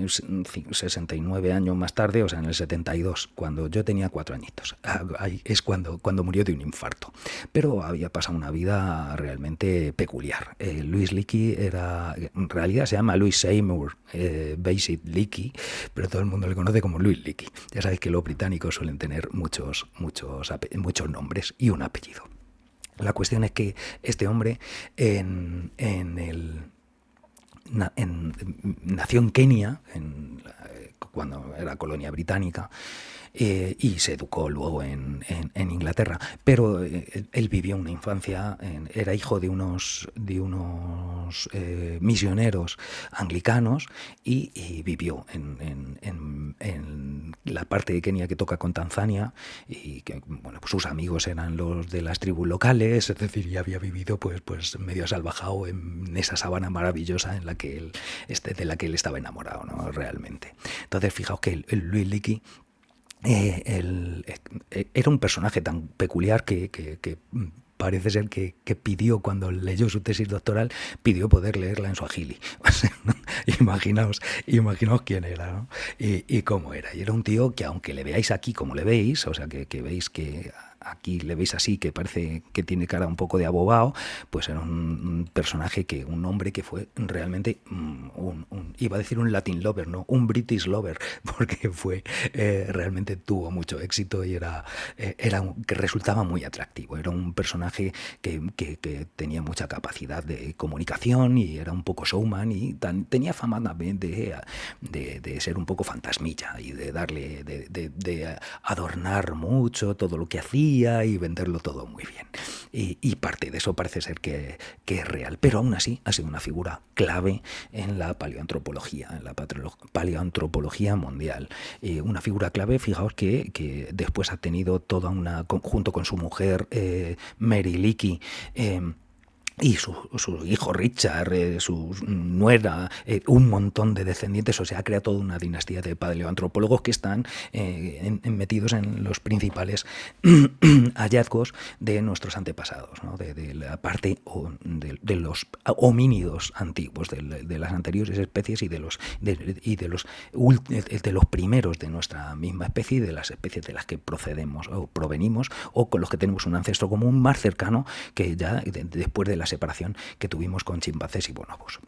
69 años más tarde, o sea, en el 72, cuando yo tenía 4 añitos. Ahí es cuando murió de un infarto. Pero había pasado una vida realmente peculiar. Louis Leakey en realidad se llama Louis Seymour Bassett Leakey, pero todo el mundo le conoce como Louis Leakey. Ya sabéis que los británicos suelen tener muchos nombres y un apellido. La cuestión es que este hombre nació en Kenia, cuando era colonia británica, y se educó luego en Inglaterra. Pero él vivió una infancia, era hijo de unos misioneros anglicanos y vivió en la parte de Kenia que toca con Tanzania, y que, bueno, pues sus amigos eran los de las tribus locales, es decir, ya había vivido pues medio salvajado en esa sabana maravillosa en la que él, de la que él estaba enamorado, ¿no? Realmente. Entonces, fijaos que el Luis Leakey era un personaje tan peculiar que parece ser que pidió, cuando leyó su tesis doctoral, pidió poder leerla en suajili. O sea, ¿no? Imaginaos quién era, ¿no? Y cómo era. Y era un tío que, aunque le veáis aquí como le veis, o sea, que veis que aquí le veis así, que parece que tiene cara un poco de abobado, pues era un personaje, un hombre que fue realmente iba a decir un Latin lover, no, un British lover, porque realmente tuvo mucho éxito y que resultaba muy atractivo. Era un personaje que tenía mucha capacidad de comunicación y era un poco showman, y tenía fama también de ser un poco fantasmilla y de adornar mucho todo lo que hacía y venderlo todo muy bien. Y parte de eso parece ser que es real, pero aún así ha sido una figura clave en la paleoantropología, paleoantropología mundial. Una figura clave, fijaos que después ha tenido junto con su mujer Mary Leakey, y su hijo Richard, su nuera, un montón de descendientes. O sea, ha creado toda una dinastía de paleoantropólogos que están metidos en los principales hallazgos de nuestros antepasados, ¿no? De la parte de los homínidos antiguos, de las anteriores especies y de los primeros de nuestra misma especie, y de las especies de las que procedemos o provenimos, o con los que tenemos un ancestro común más cercano, que ya después de la separación que tuvimos con chimpancés y bonobos.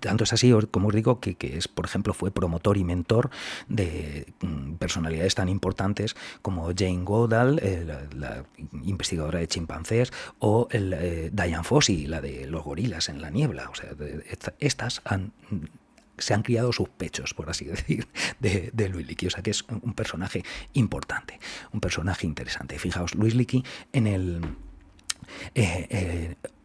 Tanto es así, como os digo, que es, por ejemplo, fue promotor y mentor de personalidades tan importantes como Jane Goodall, la investigadora de chimpancés, o Dian Fossey, la de los gorilas en la niebla. O sea, estas se han criado sus pechos, por así decir, de Luis Leakey. O sea, que es un personaje importante, un personaje interesante. Fijaos, Luis Leakey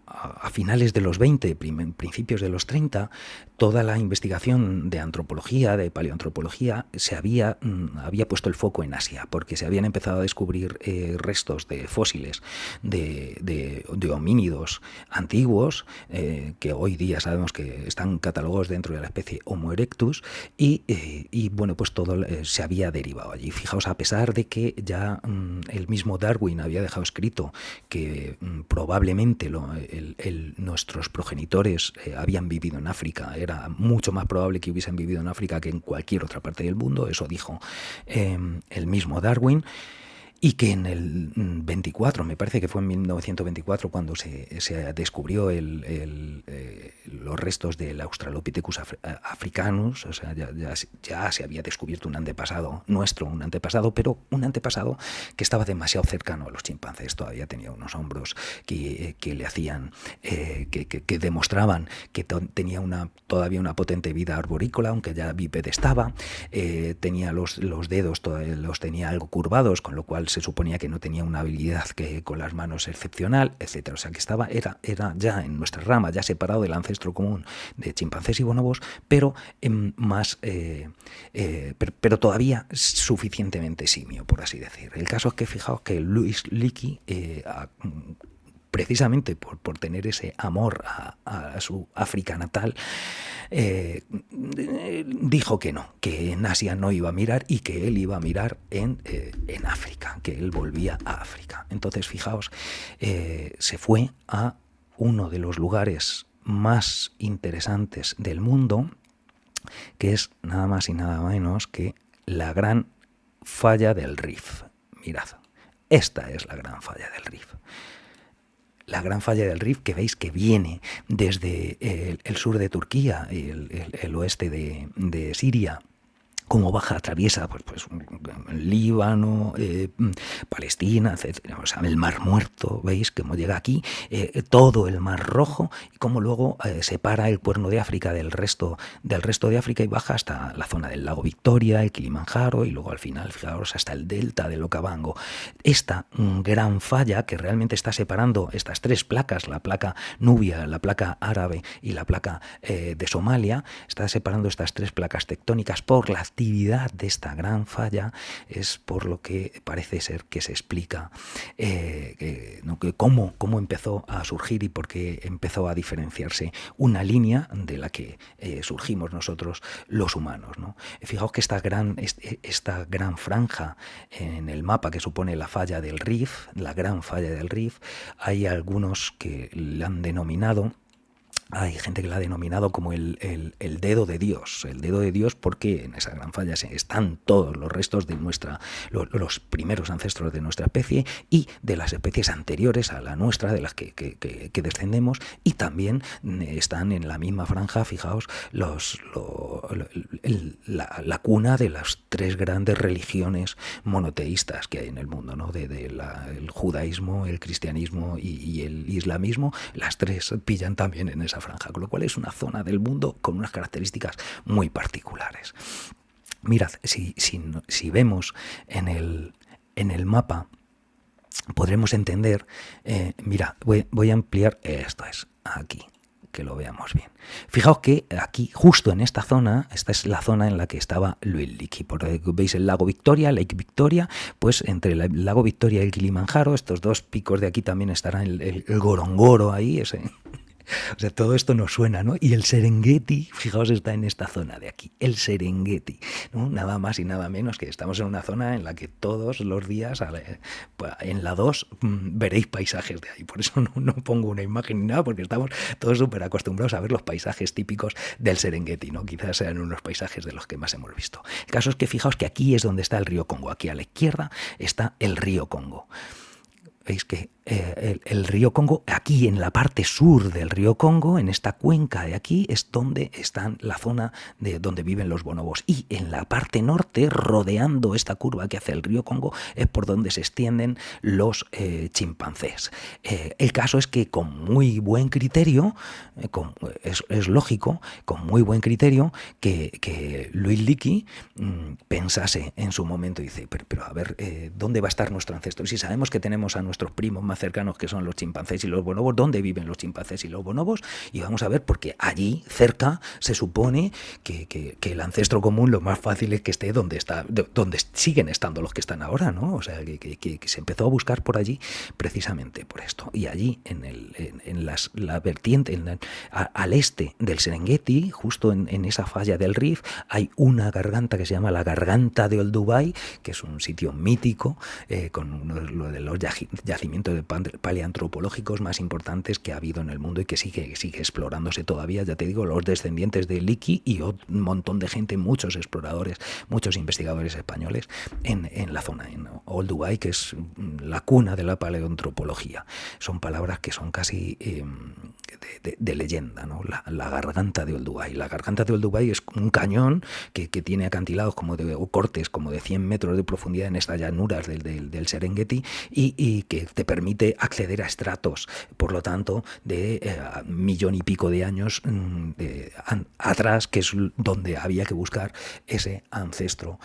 a finales de los 20, principios de los 30, toda la investigación de antropología, de paleoantropología, había puesto el foco en Asia, porque se habían empezado a descubrir restos de fósiles de homínidos antiguos, que hoy día sabemos que están catalogados dentro de la especie Homo erectus, y bueno, pues todo se había derivado allí. Fijaos, a pesar de que ya el mismo Darwin había dejado escrito que probablemente nuestros progenitores habían vivido en África, era mucho más probable que hubiesen vivido en África que en cualquier otra parte del mundo, eso dijo el mismo Darwin. Y que en el 24, me parece que fue en 1924, cuando se descubrió los restos del Australopithecus africanus. O sea, ya se había descubierto un antepasado nuestro, pero un antepasado que estaba demasiado cercano a los chimpancés. Todavía tenía unos hombros que le hacían, que demostraban que tenía todavía una potente vida arborícola, aunque ya bípede estaba. Tenía los dedos, los tenía algo curvados, con lo cual se suponía que no tenía una habilidad con las manos excepcional, etcétera. O sea, que era ya en nuestra rama, ya separado del ancestro común de chimpancés y bonobos, pero pero todavía suficientemente simio, por así decir. El caso es que fijaos que Luis Leakey, precisamente por tener ese amor a su África natal, dijo que no, que en Asia no iba a mirar y que él iba a mirar en África, que él volvía a África. Entonces, fijaos, se fue a uno de los lugares más interesantes del mundo, que es nada más y nada menos que la Gran Falla del Rif. Mirad, esta es la Gran Falla del Rif. La Gran Falla del Rif, que veis que viene desde el sur de Turquía, el oeste de Siria, cómo baja, atraviesa pues Líbano, Palestina, etcétera, o sea, el Mar Muerto, veis cómo llega aquí, todo el Mar Rojo, y cómo luego separa el Cuerno de África del resto de África y baja hasta la zona del lago Victoria, el Kilimanjaro, y luego al final, fijaros, hasta el delta del Okavango. Esta gran falla que realmente está separando estas tres placas, la placa nubia, la placa árabe y la placa de Somalia, está separando estas tres placas tectónicas por la actividad de esta gran falla, es por lo que parece ser que se explica ¿no? que cómo empezó a surgir y por qué empezó a diferenciarse una línea de la que surgimos nosotros los humanos, ¿no? Fijaos que esta gran franja en el mapa que supone la falla del Rif, la gran falla del Rif, hay algunos que la han denominado, hay gente que la ha denominado como el dedo de Dios, porque en esa gran falla están todos los restos de los primeros ancestros de nuestra especie y de las especies anteriores a la nuestra, de las que descendemos, y también están en la misma franja, fijaos, la cuna de las tres grandes religiones monoteístas que hay en el mundo, ¿no? El judaísmo, el cristianismo y el islamismo, las tres pillan también en esa franja, con lo cual es una zona del mundo con unas características muy particulares. Mirad, si vemos en el mapa, podremos entender, mira, voy a ampliar, esto es, aquí, que lo veamos bien. Fijaos que aquí, justo en esta zona, esta es la zona en la que estaba Luis Leakey. Veis el lago Victoria, Lake Victoria, pues entre el lago Victoria y el Kilimanjaro, estos dos picos de aquí también estará el Gorongoro ahí, ese... O sea, todo esto nos suena, ¿no? Y el Serengeti, fijaos, está en esta zona de aquí, el Serengeti, ¿no? Nada más y nada menos que estamos en una zona en la que todos los días, en la 2, veréis paisajes de ahí. Por eso no pongo una imagen ni nada, porque estamos todos súper acostumbrados a ver los paisajes típicos del Serengeti, ¿no? Quizás sean unos paisajes de los que más hemos visto. El caso es que fijaos que aquí es donde está el río Congo, aquí a la izquierda está el río Congo. Veis que el río Congo, aquí en la parte sur del río Congo, en esta cuenca de aquí, es donde está la zona de donde viven los bonobos. Y en la parte norte, rodeando esta curva que hace el río Congo, es por donde se extienden los chimpancés. El caso es que con muy buen criterio, es lógico, con muy buen criterio, que Luis Leakey pensase en su momento y dice, pero a ver, ¿dónde va a estar nuestro ancestro? Y si sabemos que tenemos a nuestros primos más cercanos, que son los chimpancés y los bonobos, ¿dónde viven los chimpancés y los bonobos? Y vamos a ver, porque allí cerca se supone que el ancestro común lo más fácil es que esté donde siguen estando los que están ahora, ¿no? O sea, que se empezó a buscar por allí precisamente por esto. Y allí en la vertiente, al este del Serengeti, justo en esa falla del Rif, hay una garganta que se llama la Garganta de Olduvai, que es un sitio mítico, con uno de los yacimientos paleantropológicos más importantes que ha habido en el mundo y que sigue explorándose todavía. Ya te digo, los descendientes de Leakey y un montón de gente, muchos exploradores, muchos investigadores españoles en la zona, en Olduvai, que es la cuna de la paleoantropología. Son palabras que son casi de leyenda, ¿no? La Garganta de Olduvai. La Garganta de Olduvai es un cañón que tiene acantilados o cortes como de 100 metros de profundidad en estas llanuras del Serengeti y que te permite acceder a estratos, por lo tanto, de 1.000.000 y pico de años atrás, que es donde había que buscar ese ancestro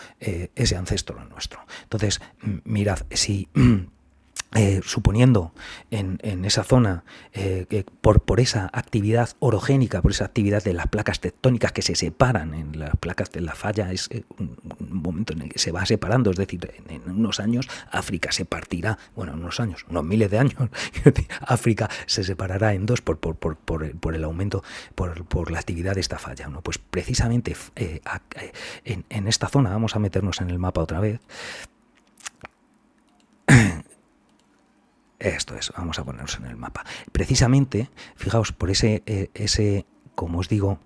nuestro. Entonces, mirad, si... suponiendo en esa zona que por esa actividad orogénica, por esa actividad de las placas tectónicas que se separan en las placas de la falla, es un momento en el que se va separando, es decir, en unos años África se partirá, bueno, en unos años, unos miles de años, África se separará en dos por el aumento, por la actividad de esta falla, ¿no? Pues precisamente en esta zona, vamos a meternos en el mapa otra vez. Esto es, vamos a ponernos en el mapa. Precisamente, fijaos, por ese como os digo,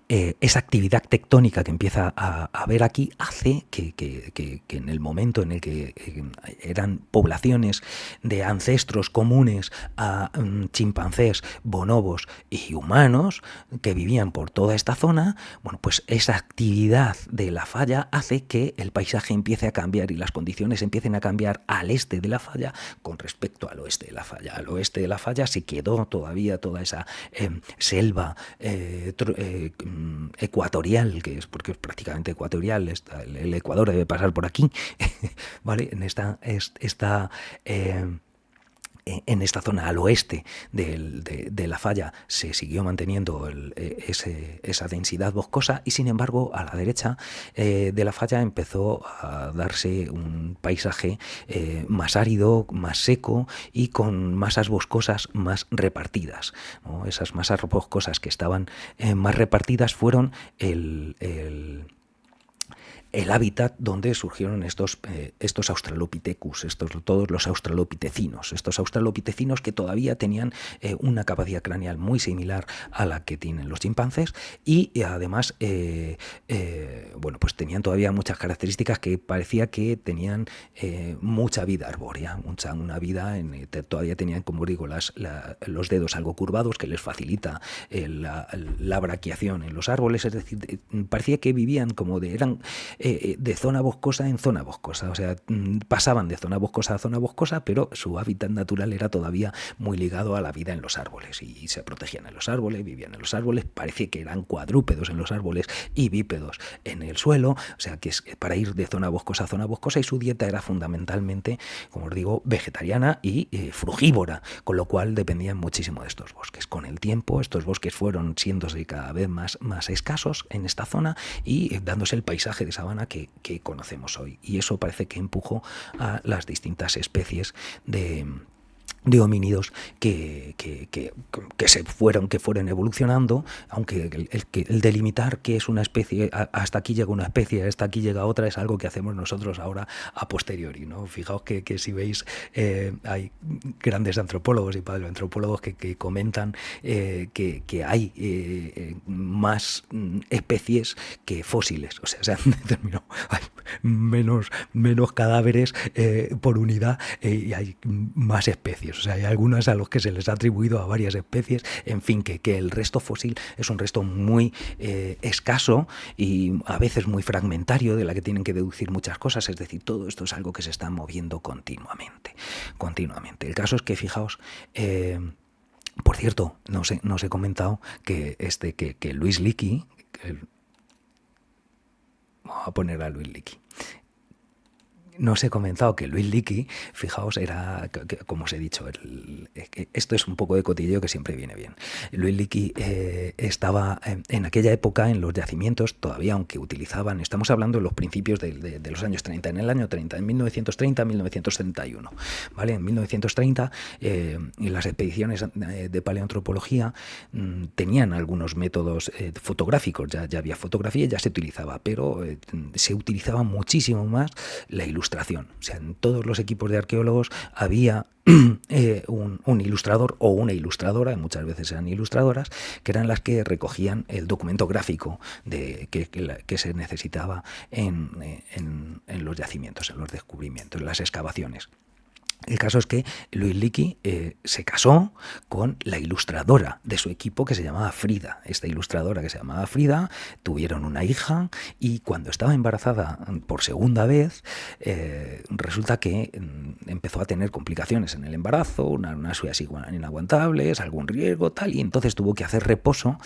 esa actividad tectónica que empieza a haber aquí hace que en el momento en el que eran poblaciones de ancestros comunes a chimpancés, bonobos y humanos que vivían por toda esta zona, bueno, pues esa actividad de la falla hace que el paisaje empiece a cambiar y las condiciones empiecen a cambiar al este de la falla con respecto al oeste de la falla. Al oeste de la falla se quedó todavía toda esa selva ecuatorial, que es porque es prácticamente ecuatorial, el Ecuador debe pasar por aquí, ¿vale? En esta zona al oeste de la falla se siguió manteniendo esa densidad boscosa y sin embargo a la derecha de la falla empezó a darse un paisaje más árido, más seco y con masas boscosas más repartidas, ¿no? Esas masas boscosas que estaban más repartidas fueron el hábitat donde surgieron estos Australopithecus, todos los australopitecinos, estos australopitecinos que todavía tenían una capacidad craneal muy similar a la que tienen los chimpancés y además bueno, pues tenían todavía muchas características que parecía que tenían mucha vida arbórea, una vida, todavía tenían, como digo, los dedos algo curvados que les facilita la braquiación en los árboles, es decir, parecía que vivían eran de zona boscosa en zona boscosa, o sea, pasaban de zona boscosa a zona boscosa, pero su hábitat natural era todavía muy ligado a la vida en los árboles y se protegían en los árboles, vivían en los árboles, parecía que eran cuadrúpedos en los árboles y bípedos en el suelo, o sea, que es para ir de zona boscosa a zona boscosa y su dieta era fundamentalmente, como os digo, vegetariana y frugívora, con lo cual dependían muchísimo de estos bosques. Con el tiempo, estos bosques fueron siéndose cada vez más escasos en esta zona y dándose el paisaje de sabana que conocemos hoy. Y eso parece que empujó a las distintas especies de homínidos que fueron evolucionando, aunque el delimitar qué es una especie, hasta aquí llega una especie, hasta aquí llega otra, es algo que hacemos nosotros ahora a posteriori, ¿no? Fijaos que si veis, hay grandes antropólogos y paleoantropólogos que comentan que hay más especies que fósiles, o sea, se han determinado, hay menos cadáveres por unidad y hay más especies. O sea, hay algunas a los que se les ha atribuido a varias especies, en fin, que el resto fósil es un resto muy escaso y a veces muy fragmentario, de la que tienen que deducir muchas cosas, es decir, todo esto es algo que se está moviendo continuamente. El caso es que, fijaos, por cierto, no os he comentado que Luis Leakey, vamos a poner a Luis Leakey. No os he comentado que Luis Leakey, fijaos, era, como os he dicho, esto es un poco de cotilleo que siempre viene bien. Luis Leakey estaba en aquella época en los yacimientos, todavía aunque utilizaban, estamos hablando de los principios de los años 30, en el año 30, en 1930-1931, ¿vale? En 1930 las expediciones de paleoantropología tenían algunos métodos fotográficos, ya había fotografía, ya se utilizaba, pero se utilizaba muchísimo más la ilustración. O sea, en todos los equipos de arqueólogos había un ilustrador o una ilustradora, muchas veces eran ilustradoras, que eran las que recogían el documento gráfico que se necesitaba en los yacimientos, en los descubrimientos, en las excavaciones. El caso es que Luis Leakey se casó con la ilustradora de su equipo que se llamaba Frida. Esta ilustradora que se llamaba Frida, tuvieron una hija y cuando estaba embarazada por segunda vez, resulta que empezó a tener complicaciones en el embarazo, unas subidas inaguantables, algún riesgo, tal, y entonces tuvo que hacer reposo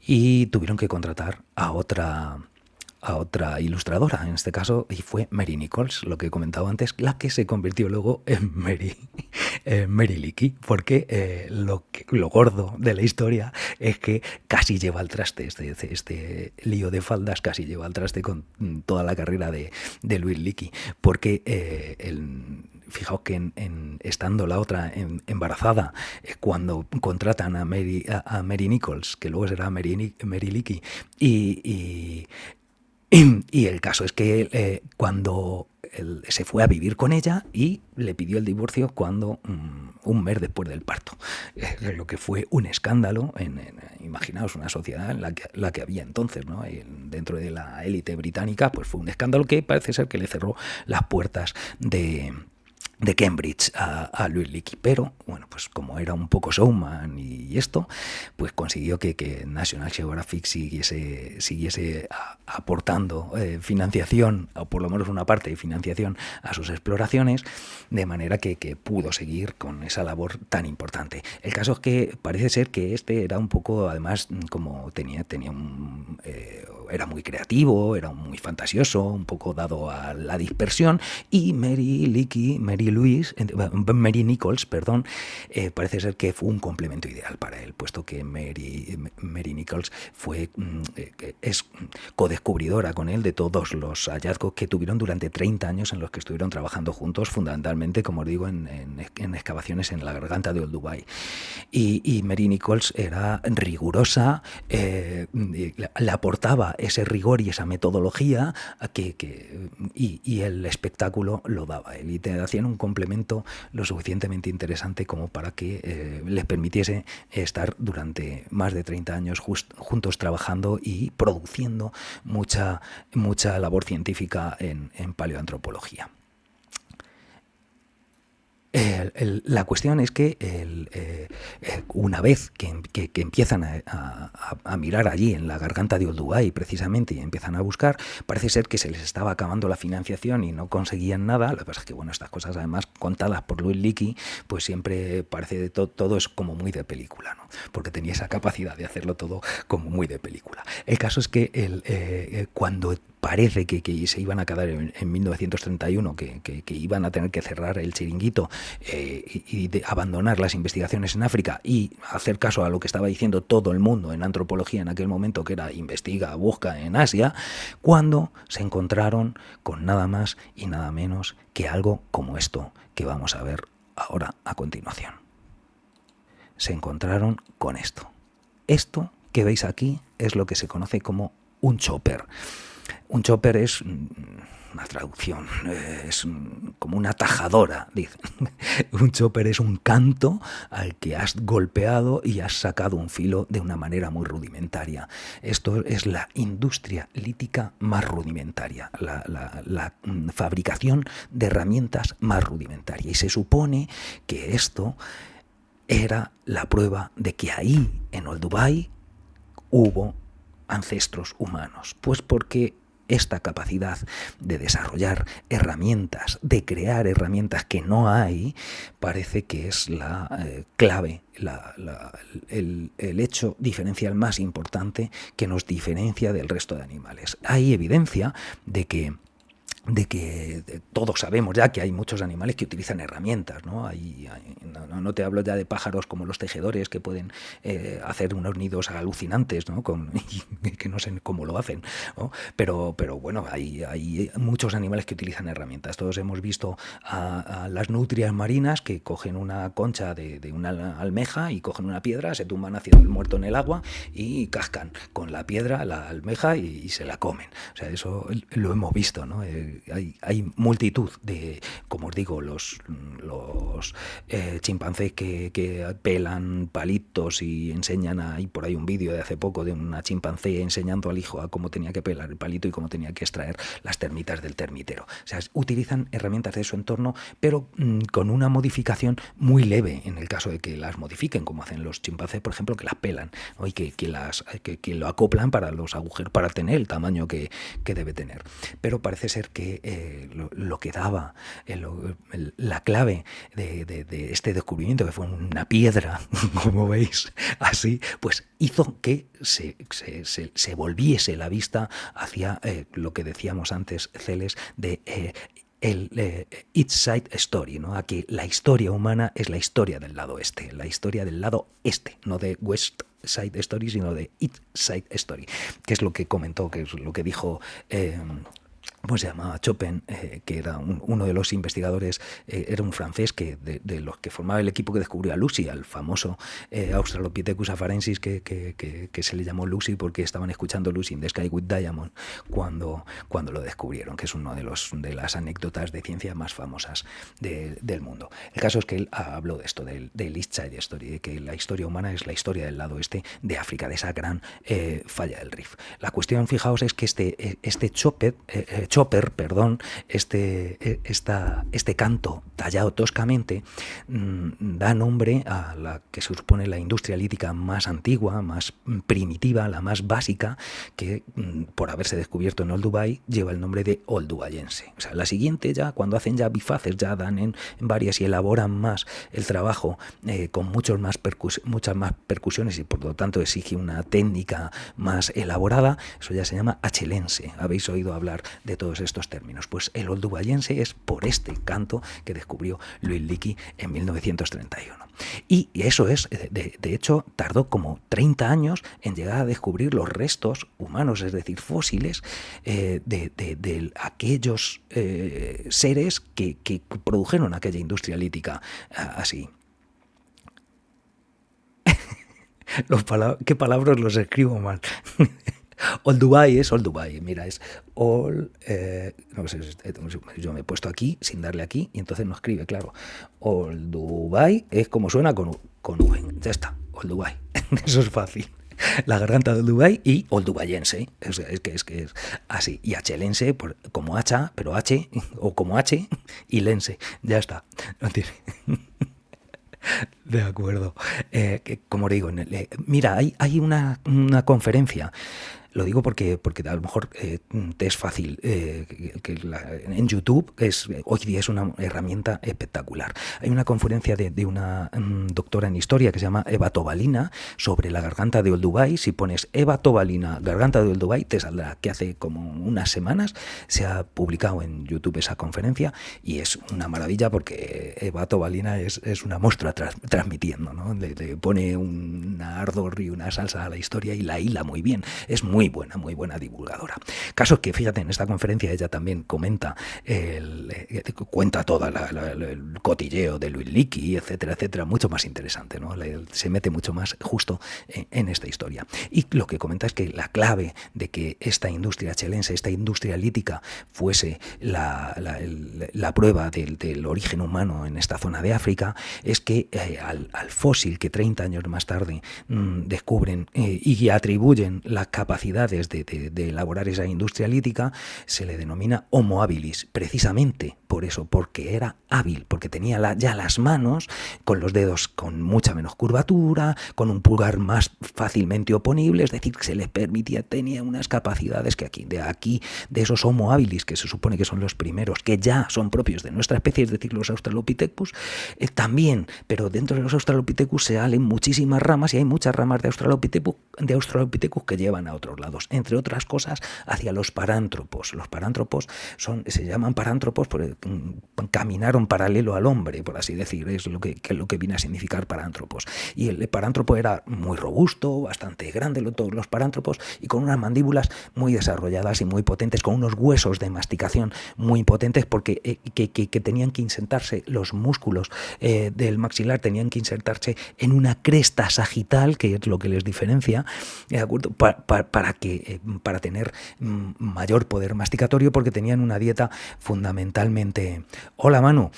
y tuvieron que contratar a otra ilustradora, en este caso, y fue Mary Nichols, lo que he comentado antes, la que se convirtió luego en Mary Leakey, porque lo gordo de la historia es que casi lleva al traste, este lío de faldas casi lleva al traste con toda la carrera de Luis Leakey, porque fijaos que estando la otra embarazada, cuando contratan a Mary Nichols, que luego será Mary Leakey, y el caso es que cuando se fue a vivir con ella y le pidió el divorcio cuando un mes después del parto. Lo que fue un escándalo imaginaos una sociedad en la que había entonces, ¿no? Dentro de la élite británica, pues fue un escándalo que parece ser que le cerró las puertas de Cambridge a Louis Leakey, pero bueno, pues como era un poco showman y esto, pues consiguió que National Geographic siguiese aportando financiación, o por lo menos una parte de financiación a sus exploraciones, de manera que pudo seguir con esa labor tan importante. El caso es que parece ser que este era un poco, además, como era muy creativo, era muy fantasioso, un poco dado a la dispersión, y Mary Nichols, parece ser que fue un complemento ideal para él, puesto que Mary Nichols es codescubridora con él de todos los hallazgos que tuvieron durante 30 años en los que estuvieron trabajando juntos, fundamentalmente, como os digo, en excavaciones en la garganta de Olduvai. Y Mary Nichols era rigurosa, le aportaba ese rigor y esa metodología y el espectáculo lo daba él, y te hacían un complemento lo suficientemente interesante como para que les permitiese estar durante más de 30 años juntos trabajando y produciendo mucha labor científica en paleoantropología. La cuestión es que una vez que empiezan a mirar allí en la garganta de Olduvai precisamente y empiezan a buscar, parece ser que se les estaba acabando la financiación y no conseguían nada. Lo que pasa es que, bueno, estas cosas además contadas por Louis Leakey, pues siempre parece todo es como muy de película, ¿no? Porque tenía esa capacidad de hacerlo todo como muy de película. El caso es que cuando parece que se iban a quedar en 1931, que iban a tener que cerrar el chiringuito y abandonar las investigaciones en África y hacer caso a lo que estaba diciendo todo el mundo en antropología en aquel momento, que era investiga, busca en Asia, cuando se encontraron con nada más y nada menos que algo como esto que vamos a ver ahora a continuación. Se encontraron con esto. Esto que veis aquí es lo que se conoce como un chopper. Un chopper es una traducción, es como una tajadora, dicen. Un chopper es un canto al que has golpeado y has sacado un filo de una manera muy rudimentaria. Esto es la industria lítica más rudimentaria, la fabricación de herramientas más rudimentaria. Y se supone que esto era la prueba de que ahí, en Olduvai, hubo ancestros humanos, pues porque esta capacidad de desarrollar herramientas, de crear herramientas que no hay, parece que es la clave, el hecho diferencial más importante que nos diferencia del resto de animales. Hay evidencia de que todos sabemos ya que hay muchos animales que utilizan herramientas, ¿no? No te hablo ya de pájaros como los tejedores que pueden hacer unos nidos alucinantes, ¿no? Que no sé cómo lo hacen, ¿no? Pero bueno, hay muchos animales que utilizan herramientas. Todos hemos visto a las nutrias marinas que cogen una concha de una almeja y cogen una piedra, se tumban hacia el muerto en el agua y cascan con la piedra la almeja y se la comen. O sea, eso lo hemos visto, ¿no? Hay multitud de, como os digo, los chimpancés que pelan palitos y enseñan. Hay por ahí un vídeo de hace poco de una chimpancé enseñando al hijo a cómo tenía que pelar el palito y cómo tenía que extraer las termitas del termitero. O sea, utilizan herramientas de su entorno, pero con una modificación muy leve en el caso de que las modifiquen, como hacen los chimpancés, por ejemplo, que las pelan, ¿no? Y que lo acoplan para los agujeros, para tener el tamaño que debe tener. Pero parece ser que lo que daba la clave de este descubrimiento, que fue una piedra, como veis, así, pues hizo que se volviese la vista hacia lo que decíamos antes, Celes, de East Side Story, ¿no? Aquí la historia humana es la historia del lado este, la historia del lado este, no de West Side Story, sino de East Side Story, que es lo que comentó, que es lo que dijo ¿cómo se llamaba? Chopin, que era uno de los investigadores, era un francés de los que formaba el equipo que descubrió a Lucy, al famoso Australopithecus afarensis, que se le llamó Lucy porque estaban escuchando Lucy in the Sky with Diamond cuando lo descubrieron, que es uno de las anécdotas de ciencia más famosas del mundo. El caso es que él habló de esto, del East Side Story, de que la historia humana es la historia del lado este de África, de esa gran falla del Rift. La cuestión, fijaos, es que este Chopper, este canto tallado toscamente da nombre a la que se supone la industria lítica más antigua, más primitiva, la más básica, que por haberse descubierto en Old Dubai lleva el nombre de oldubayense. O sea, la siguiente ya, cuando hacen ya bifaces, ya dan en varias y elaboran más el trabajo con muchas más percusiones y por lo tanto exige una técnica más elaborada, eso ya se llama achelense. Habéis oído hablar de todos estos términos. Pues el oldubayense es por este canto que descubrió Louis Leakey en 1931. Y eso es, de hecho, tardó como 30 años en llegar a descubrir los restos humanos, es decir, fósiles, de aquellos seres que produjeron aquella industria lítica así. ¿Qué palabras los escribo mal? Old Dubai es Old Dubai, mira, es Old... no sé, yo me he puesto aquí sin darle aquí y entonces no escribe, claro. Old Dubai es como suena con V. Ya está, Old Dubai. Eso es fácil. La garganta de Old Dubai y Old Dubayense, es que es así. Y Achelense como hacha, pero H, o como H y lense. Ya está. No tiene... De acuerdo. Como digo, mira, hay una conferencia. Lo digo porque a lo mejor te es fácil. En YouTube hoy día es una herramienta espectacular. Hay una conferencia de una doctora en historia que se llama Eva Tobalina sobre la garganta de Old Dubai. Si pones Eva Tobalina, garganta de Old Dubai, te saldrá que hace como unas semanas se ha publicado en YouTube esa conferencia y es una maravilla porque Eva Tobalina es una monstrua transmitiendo, ¿no? Le pone un ardor y una salsa a la historia y la hila muy bien. Es muy buena divulgadora. Caso que, fíjate, en esta conferencia ella también cuenta todo el cotilleo de Louis Leakey, etcétera, mucho más interesante, ¿no? Se mete mucho más justo en esta historia. Y lo que comenta es que la clave de que esta industria achelense, esta industria lítica, fuese la prueba del origen humano en esta zona de África, es que al fósil que 30 años más tarde descubren y atribuyen las capacidades de elaborar esa industria lítica, se le denomina Homo habilis, precisamente por eso, porque era hábil, porque tenía ya las manos con los dedos con mucha menos curvatura, con un pulgar más fácilmente oponible, es decir, que se le permitía, tenía unas capacidades que de esos Homo habilis, que se supone que son los primeros, que ya son propios de nuestra especie, es decir, los Australopithecus, también, pero dentro de los Australopithecus se salen muchísimas ramas y hay muchas ramas de Australopithecus que llevan a otros lados, entre otras cosas, hacia los parántropos. Los parántropos se llaman parántropos porque caminaron paralelo al hombre, por así decir, es lo que viene a significar parántropos. Y el parántropo era muy robusto, bastante grande, todos los parántropos, y con unas mandíbulas muy desarrolladas y muy potentes, con unos huesos de masticación muy potentes, porque que tenían que insertarse los músculos del maxilar, tenían que insertarse en una cresta sagital, que es lo que les diferencia, ¿de acuerdo? Para tener mayor poder masticatorio, porque tenían una dieta fundamentalmente... Hola, Manu.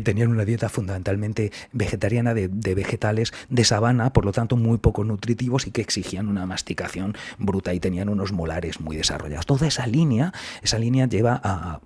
Tenían una dieta fundamentalmente vegetariana de vegetales de sabana, por lo tanto muy poco nutritivos y que exigían una masticación bruta y tenían unos molares muy desarrollados. Toda esa línea lleva a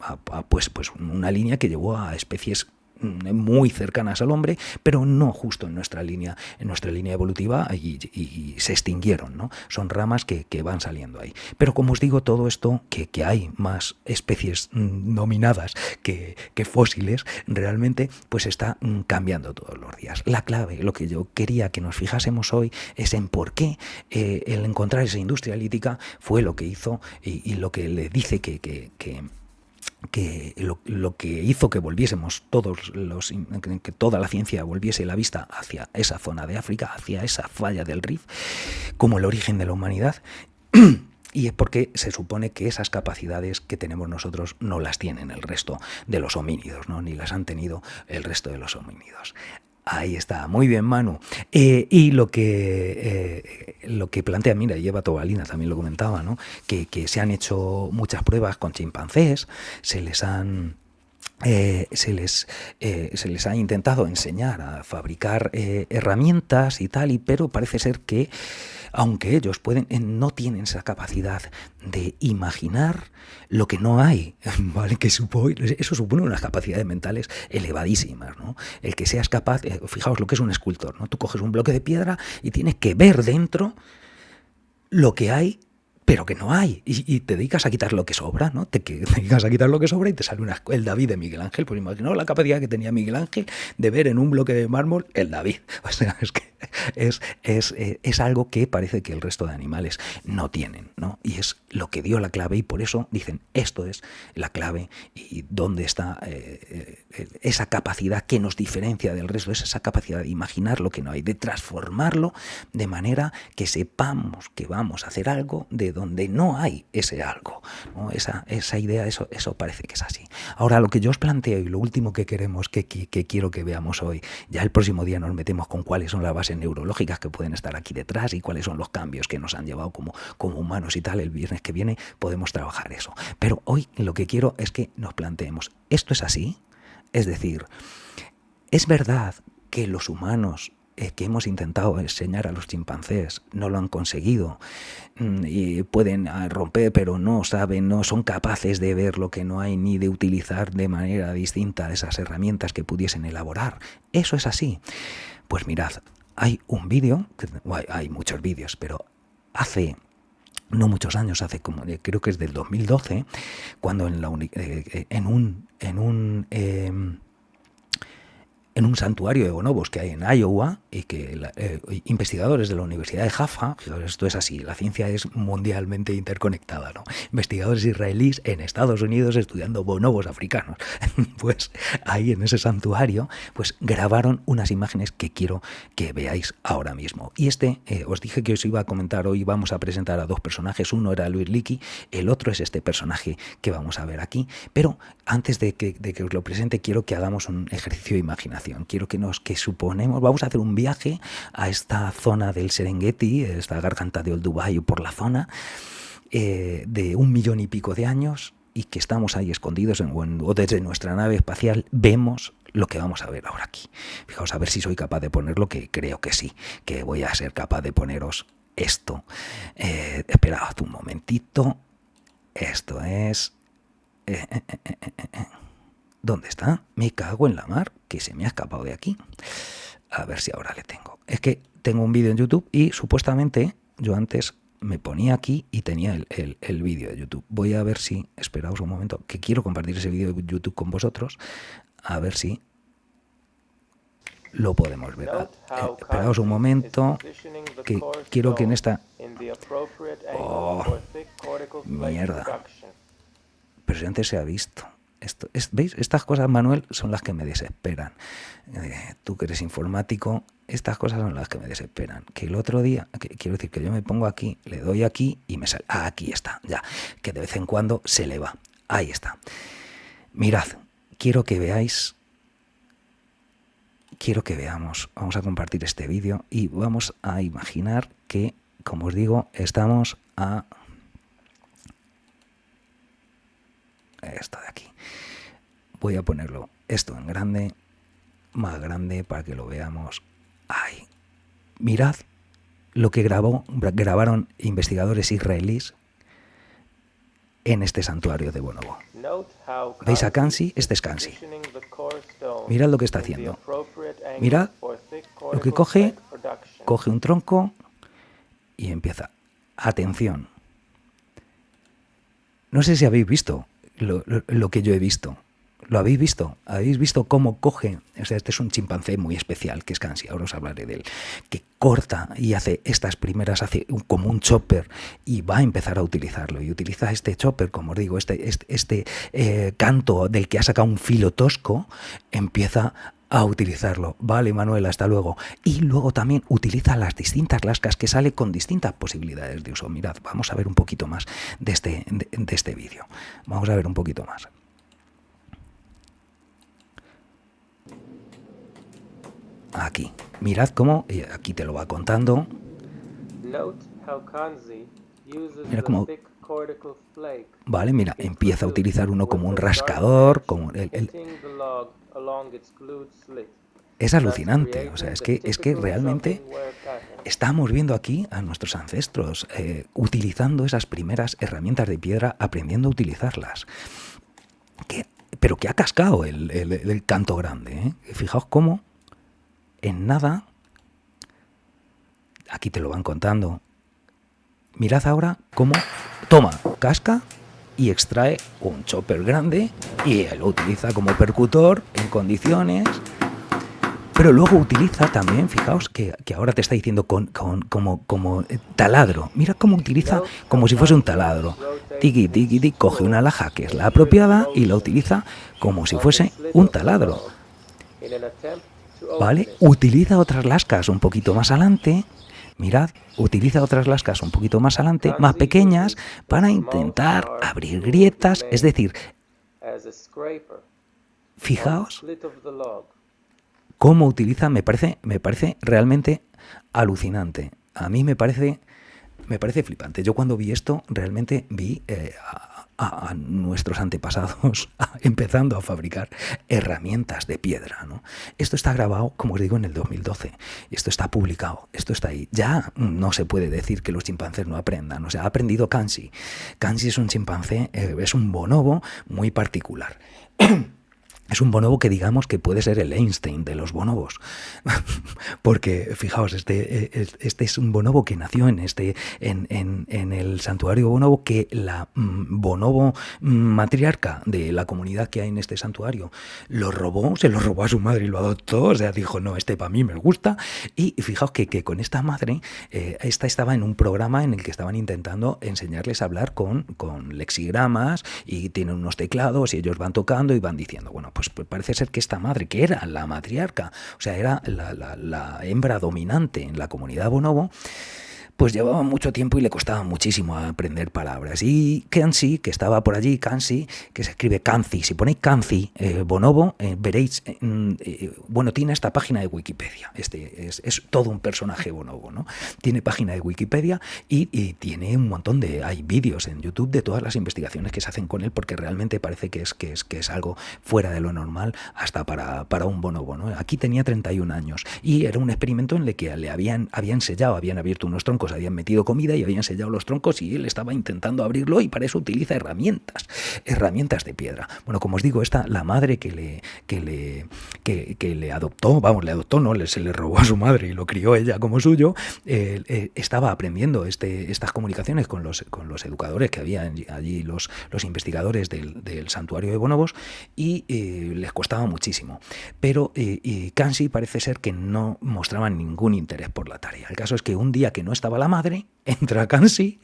una línea que llevó a especies muy cercanas al hombre, pero no justo en nuestra línea evolutiva y se extinguieron, ¿no? Son ramas que van saliendo ahí. Pero como os digo, todo esto, que hay más especies nominadas que fósiles, realmente pues está cambiando todos los días. La clave, lo que yo quería que nos fijásemos hoy, es en por qué el encontrar esa industria lítica fue lo que hizo y lo que le dice que lo que hizo que volviésemos que toda la ciencia volviese la vista hacia esa zona de África, hacia esa falla del Rif, como el origen de la humanidad. Y es porque se supone que esas capacidades que tenemos nosotros no las tienen el resto de los homínidos, ¿no? Ni las han tenido el resto de los homínidos. Ahí está, muy bien, Manu. Y lo que plantea, mira, y Eva Tobalina también lo comentaba, ¿no? Que se han hecho muchas pruebas con chimpancés, se les ha intentado enseñar a fabricar herramientas y tal, pero parece ser que, aunque ellos no tienen esa capacidad de imaginar lo que no hay, ¿vale? Eso supone unas capacidades mentales elevadísimas, ¿no? El que seas capaz, fijaos lo que es un escultor, ¿no? Tú coges un bloque de piedra y tienes que ver dentro lo que hay, pero que no hay, y te dedicas a quitar lo que sobra, ¿no? Te dedicas a quitar lo que sobra y te sale el David de Miguel Ángel. Pues imaginaos la capacidad que tenía Miguel Ángel de ver en un bloque de mármol el David. O sea, es que es algo que parece que el resto de animales no tienen, ¿no? Y es lo que dio la clave, y por eso dicen, esto es la clave, y dónde está esa capacidad que nos diferencia del resto, es esa capacidad de imaginar lo que no hay, de transformarlo de manera que sepamos que vamos a hacer algo de donde no hay ese algo, ¿no? Esa idea, eso parece que es así. Ahora, lo que yo os planteo y lo último que queremos, que quiero que veamos hoy, ya el próximo día nos metemos con cuáles son las bases neurológicas que pueden estar aquí detrás y cuáles son los cambios que nos han llevado como humanos y tal. El viernes que viene podemos trabajar eso. Pero hoy lo que quiero es que nos planteemos, ¿esto es así? Es decir, ¿es verdad que los humanos que hemos intentado enseñar a los chimpancés no lo han conseguido, y pueden romper, pero no saben, no son capaces de ver lo que no hay ni de utilizar de manera distinta esas herramientas que pudiesen elaborar? ¿Eso es así? Pues mirad, hay un vídeo, hay muchos vídeos, pero hace no muchos años, creo que es del 2012, cuando en un santuario de bonobos que hay en Iowa, y que investigadores de la Universidad de Jaffa, esto es así, la ciencia es mundialmente interconectada, ¿no? Investigadores israelíes en Estados Unidos estudiando bonobos africanos, pues ahí en ese santuario, pues grabaron unas imágenes que quiero que veáis ahora mismo. Y os dije que os iba a comentar, hoy vamos a presentar a dos personajes, uno era Luis Leakey, el otro es este personaje que vamos a ver aquí, pero antes de que os lo presente, quiero que hagamos un ejercicio de imaginación. Quiero que suponemos, vamos a hacer un viaje a esta zona del Serengeti, esta garganta de Olduvai, por la zona de 1 millón y pico de años, y que estamos ahí escondidos o desde nuestra nave espacial vemos lo que vamos a ver ahora aquí. Fijaos a ver si soy capaz de ponerlo, que creo que sí, que voy a ser capaz de poneros esto. Esperad un momentito. Esto es... ¿Dónde está? Me cago en la mar, que se me ha escapado de aquí. A ver si ahora le tengo. Es que tengo un vídeo en YouTube y supuestamente yo antes me ponía aquí y tenía el vídeo de YouTube. Voy a ver si... Esperaos un momento, que quiero compartir ese vídeo de YouTube con vosotros. A ver si lo podemos ver. Esperaos un momento, que quiero que en esta... ¡Oh! Mierda. Pero si antes se ha visto. ¿Veis? Estas cosas, Manuel, son las que me desesperan. Tú que eres informático, estas cosas son las que me desesperan. Que el otro día, quiero decir que yo me pongo aquí, le doy aquí y me sale. Ah, aquí está, ya. Que de vez en cuando se le va. Ahí está. Mirad, quiero que veamos. Vamos a compartir este vídeo y vamos a imaginar que, como os digo, estamos a... esto de aquí. Voy a ponerlo esto en grande, más grande, para que lo veamos. Ahí. Mirad lo que grabaron investigadores israelíes en este santuario de bonobo. ¿Veis a Kansi? Este es Kansi. Mirad lo que está haciendo. Mirad lo que coge un tronco y empieza. Atención. No sé si habéis visto lo que yo he visto. ¿Lo habéis visto? ¿Habéis visto cómo coge? O sea, este es un chimpancé muy especial, que es Kansi, ahora os hablaré de él, que corta y hace como un chopper, y va a empezar a utilizarlo. Y utiliza este chopper, como os digo, este canto del que ha sacado un filo tosco, empieza a utilizarlo. Vale, Manuel, hasta luego. Y luego también utiliza las distintas lascas que sale con distintas posibilidades de uso. Mirad, vamos a ver un poquito más de este vídeo. Vamos a ver un poquito más. Aquí. Mirad cómo, aquí te lo va contando. Mira cómo... Vale, mira, empieza a utilizar uno como un rascador, como es alucinante, o sea, es que realmente estamos viendo aquí a nuestros ancestros utilizando esas primeras herramientas de piedra, aprendiendo a utilizarlas. Pero que ha cascado el canto grande, ¿eh? Fijaos cómo en nada, aquí te lo van contando. Mirad ahora cómo toma, casca y extrae un chopper grande y lo utiliza como percutor en condiciones. Pero luego utiliza también, fijaos que ahora te está diciendo como taladro. Mira cómo utiliza como si fuese un taladro. Tiki, tiki, tiki, coge una alhaja que es la apropiada y la utiliza como si fuese un taladro. ¿Vale? Utiliza otras lascas un poquito más adelante. Mirad, utiliza otras lascas un poquito más adelante, más pequeñas, para intentar abrir grietas. Es decir, fijaos cómo utiliza, me parece realmente alucinante. A mí me parece flipante. Yo cuando vi esto, realmente vi a nuestros antepasados empezando a fabricar herramientas de piedra, ¿no? Esto está grabado, como os digo, en el 2012. Esto está publicado, esto está ahí. Ya no se puede decir que los chimpancés no aprendan. O sea, ha aprendido Kansi. Kansi es un chimpancé, es un bonobo muy particular. Es un bonobo que digamos que puede ser el Einstein de los bonobos, porque fijaos, este es un bonobo que nació en el santuario bonobo, que la bonobo matriarca de la comunidad que hay en este santuario se lo robó a su madre y lo adoptó. O sea, dijo, no, este para mí me gusta. Y fijaos que con esta madre, esta estaba en un programa en el que estaban intentando enseñarles a hablar con lexigramas, y tienen unos teclados y ellos van tocando y van diciendo, bueno, pues parece ser que esta madre, que era la matriarca, o sea, era la hembra dominante en la comunidad bonobo, pues llevaba mucho tiempo y le costaba muchísimo aprender palabras. Y Kansi, que estaba por allí, Kansi, que se escribe Kanzi, si ponéis Kanzi, bonobo, veréis, bueno, tiene esta página de Wikipedia, es todo un personaje bonobo, ¿no? Tiene página de Wikipedia y tiene un montón hay vídeos en YouTube de todas las investigaciones que se hacen con él, porque realmente parece que es algo fuera de lo normal hasta para un bonobo, ¿no? Aquí tenía 31 años y era un experimento en el que le habían sellado, habían abierto unos troncos, habían metido comida y habían sellado los troncos, y él estaba intentando abrirlo, y para eso utiliza herramientas de piedra. Bueno, como os digo, la madre que le adoptó, se le robó a su madre y lo crió ella como suyo, estaba aprendiendo estas comunicaciones con los educadores que había allí, los investigadores del santuario de bonobos, y les costaba muchísimo. Pero Kansi parece ser que no mostraban ningún interés por la tarea. El caso es que un día que no estaba la madre, entra Kansi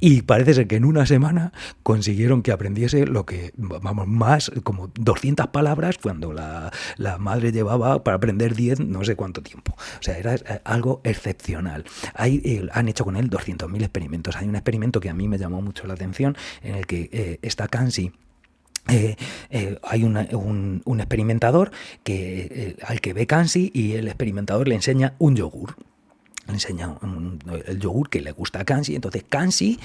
y parece ser que en una semana consiguieron que aprendiese lo que, vamos, más como 200 palabras, cuando la madre llevaba para aprender 10 no sé cuánto tiempo. O sea, era algo excepcional. Han hecho con él 200.000 experimentos. Hay un experimento que a mí me llamó mucho la atención, en el que está Kansi. Hay un experimentador al que ve Kansi, y el experimentador le enseña un yogur. Le enseña el yogur que le gusta a Kansi. Entonces Kansi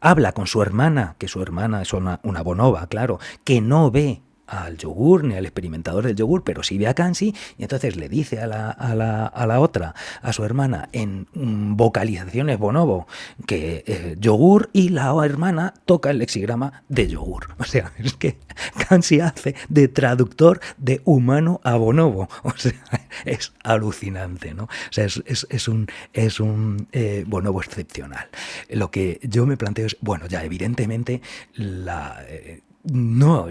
habla con su hermana, que su hermana es una bonoba, claro, que no ve al yogur ni al experimentador del yogur, pero sí ve a Kansi, y entonces le dice a la otra, a su hermana, en vocalizaciones bonobo, que yogur, y la hermana toca el lexigrama de yogur. O sea, es que Kansi hace de traductor de humano a bonobo. O sea, es alucinante, ¿no? O sea, es un bonobo excepcional. Lo que yo me planteo es, bueno, ya evidentemente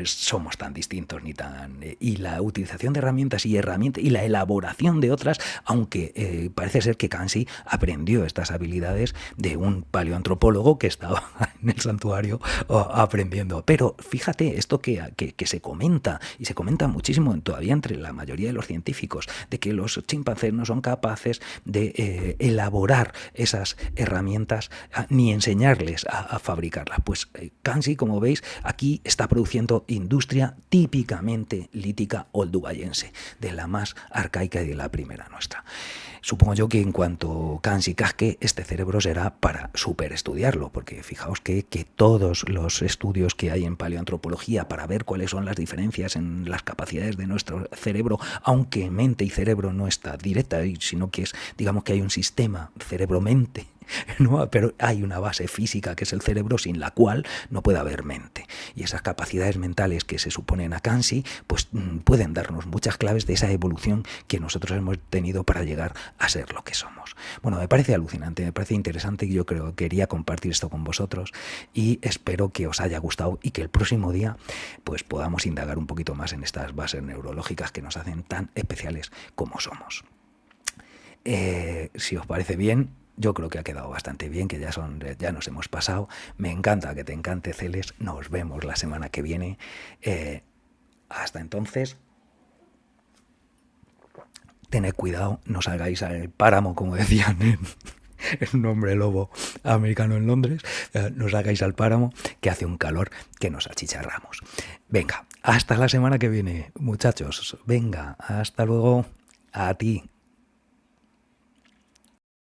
somos tan distintos ni tan... y la utilización de herramientas y la elaboración de otras, aunque parece ser que Kansi aprendió estas habilidades de un paleoantropólogo que estaba en el santuario aprendiendo. Pero fíjate, esto que se comenta, y se comenta muchísimo todavía entre la mayoría de los científicos, de que los chimpancés no son capaces de elaborar esas herramientas ni enseñarles a fabricarlas. Pues Kansi, como veis, aquí está produciendo industria típicamente lítica oldubayense, de la más arcaica y de la primera nuestra. Supongo yo que en cuanto Kansi casque, este cerebro será para superestudiarlo, porque fijaos que todos los estudios que hay en paleoantropología para ver cuáles son las diferencias en las capacidades de nuestro cerebro, aunque mente y cerebro no está directa, sino que es, digamos que hay un sistema cerebro-mente, ¿no? Pero hay una base física que es el cerebro, sin la cual no puede haber mente. Y esas capacidades mentales que se suponen a Kansi, pues pueden darnos muchas claves de esa evolución que nosotros hemos tenido para llegar a ser lo que somos. Bueno, me parece alucinante, me parece interesante, y yo creo que quería compartir esto con vosotros, y espero que os haya gustado y que el próximo día pues podamos indagar un poquito más en estas bases neurológicas que nos hacen tan especiales como somos. Si os parece bien, yo creo que ha quedado bastante bien, que ya nos hemos pasado. Me encanta que te encante, Celes. Nos vemos la semana que viene. Hasta entonces, tened cuidado, no salgáis al páramo, como decían en un hombre lobo americano en Londres. No salgáis al páramo, que hace un calor que nos achicharramos. Venga, hasta la semana que viene, muchachos. Venga, hasta luego. A ti.